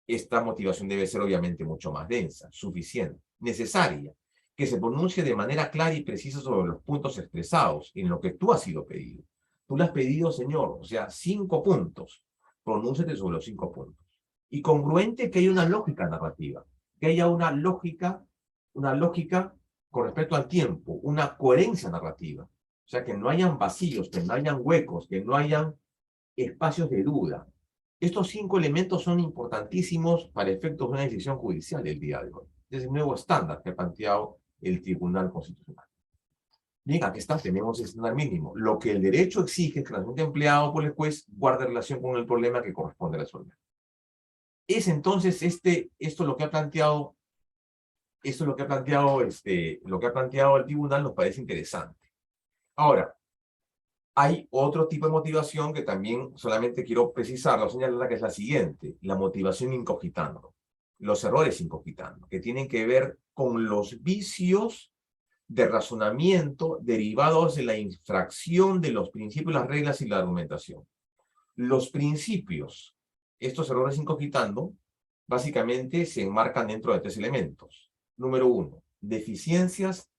Speaker 1: esta motivación debe ser obviamente mucho más densa, suficiente, necesaria, que se pronuncie de manera clara y precisa sobre los puntos expresados en lo que tú has sido pedido. Tú le has pedido, señor, o sea, 5 puntos. Pronúnciate sobre los 5 puntos. Y congruente, que haya una lógica narrativa, que haya una lógica con respecto al tiempo, una coherencia narrativa. O sea, que no hayan vacíos, que no hayan huecos, que no hayan espacios de duda. Estos 5 elementos son importantísimos para efectos de una decisión judicial el día de hoy. Es el nuevo estándar que ha planteado el Tribunal Constitucional. Bien, aquí está, tenemos el estándar mínimo. Lo que el derecho exige es que el agente empleado por el juez guarde relación con el problema que corresponde resolver. Es entonces esto lo que ha planteado, lo que ha planteado el tribunal nos parece interesante. Ahora, hay otro tipo de motivación que también solamente quiero precisarla o señalarla, que es la siguiente: la motivación incogitando, los errores incogitando, que tienen que ver con los vicios de razonamiento derivados de la infracción de los principios, las reglas y la argumentación. Los principios, estos errores incogitando, básicamente se enmarcan dentro de 3 elementos. Número 1, deficiencias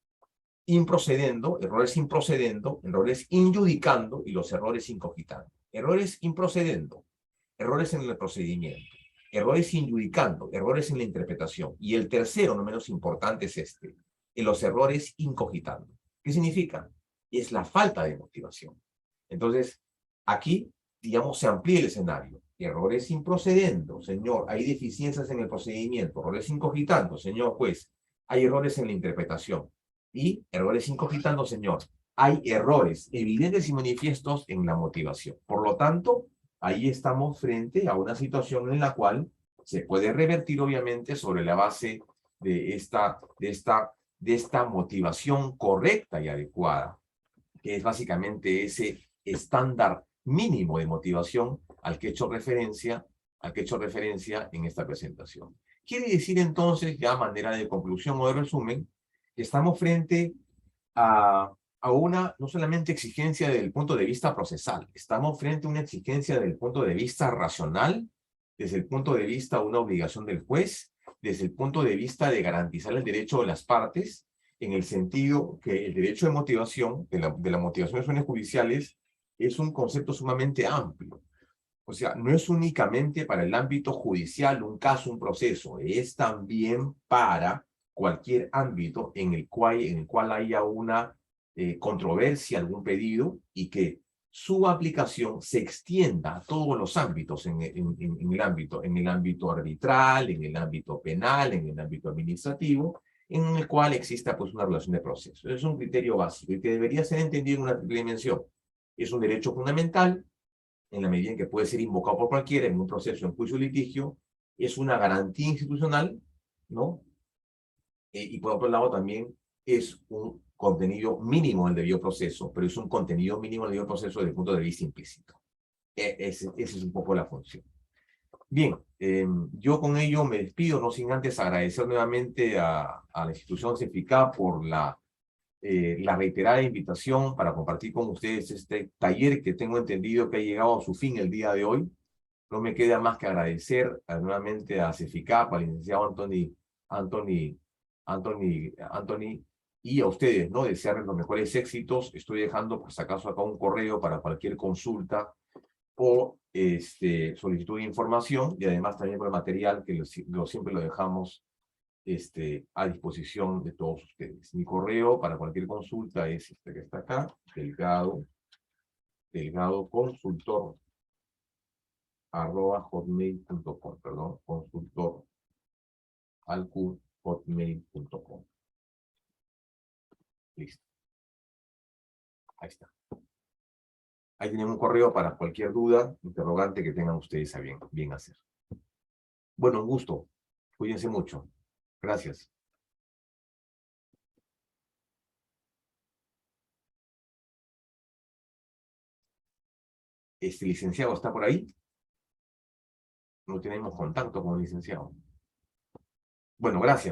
Speaker 1: improcedendo, errores improcedendo, errores injudicando y los errores incogitando. Errores improcedendo, errores en el procedimiento, errores injudicando, errores en la interpretación. Y el tercero, no menos importante, es los errores incogitando. ¿Qué significa? Es la falta de motivación. Entonces, aquí, digamos, se amplía el escenario. Errores improcedendo, señor, hay deficiencias en el procedimiento. Errores incogitando, señor juez, hay errores en la interpretación. Y errores incogitando, señor, hay errores evidentes y manifiestos en la motivación. Por lo tanto, ahí estamos frente a una situación en la cual se puede revertir, obviamente, sobre la base de esta motivación correcta y adecuada, que es básicamente ese estándar mínimo de motivación al que he hecho referencia en esta presentación. Quiere decir entonces, ya a manera de conclusión o de resumen, que estamos frente a una, no solamente exigencia desde el punto de vista procesal, estamos frente a una exigencia desde el punto de vista racional, desde el punto de vista de una obligación del juez, desde el punto de vista de garantizar el derecho de las partes, en el sentido que el derecho de motivación, de la motivación de acciones judiciales, es un concepto sumamente amplio. O sea, no es únicamente para el ámbito judicial, un caso, un proceso, es también para cualquier ámbito en el cual haya una controversia, algún pedido, y que su aplicación se extienda a todos los ámbitos en el ámbito arbitral, en el ámbito penal, en el ámbito administrativo, en el cual exista pues una relación de proceso. Es un criterio básico y que debería ser entendido en una triple dimensión. Es un derecho fundamental, en la medida en que puede ser invocado por cualquiera en un proceso, en juicio o litigio, es una garantía institucional, ¿no? Y por otro lado también es un contenido mínimo del debido proceso, pero es un contenido mínimo del debido proceso desde el punto de vista implícito. Esa es un poco la función. Bien, yo con ello me despido, no sin antes agradecer nuevamente a la institución CEFICAP por la reiterada invitación para compartir con ustedes este taller que tengo entendido que ha llegado a su fin el día de hoy. No me queda más que agradecer nuevamente a CEFICAP, al licenciado Anthony y a ustedes, ¿no? Desearles los mejores éxitos. Estoy dejando, por si acaso, acá un correo para cualquier consulta o solicitud de información y además también por el material que siempre lo dejamos a disposición de todos ustedes. Mi correo para cualquier consulta es este que está acá, delgado consultor @hotmail.com, perdón, consultor hotmail.com. Listo, ahí está. Ahí tienen un correo para cualquier duda, interrogante que tengan ustedes a bien hacer. Bueno, un gusto. Cuídense mucho. Gracias. Licenciado, ¿está por ahí? No tenemos contacto con el licenciado. Bueno, gracias.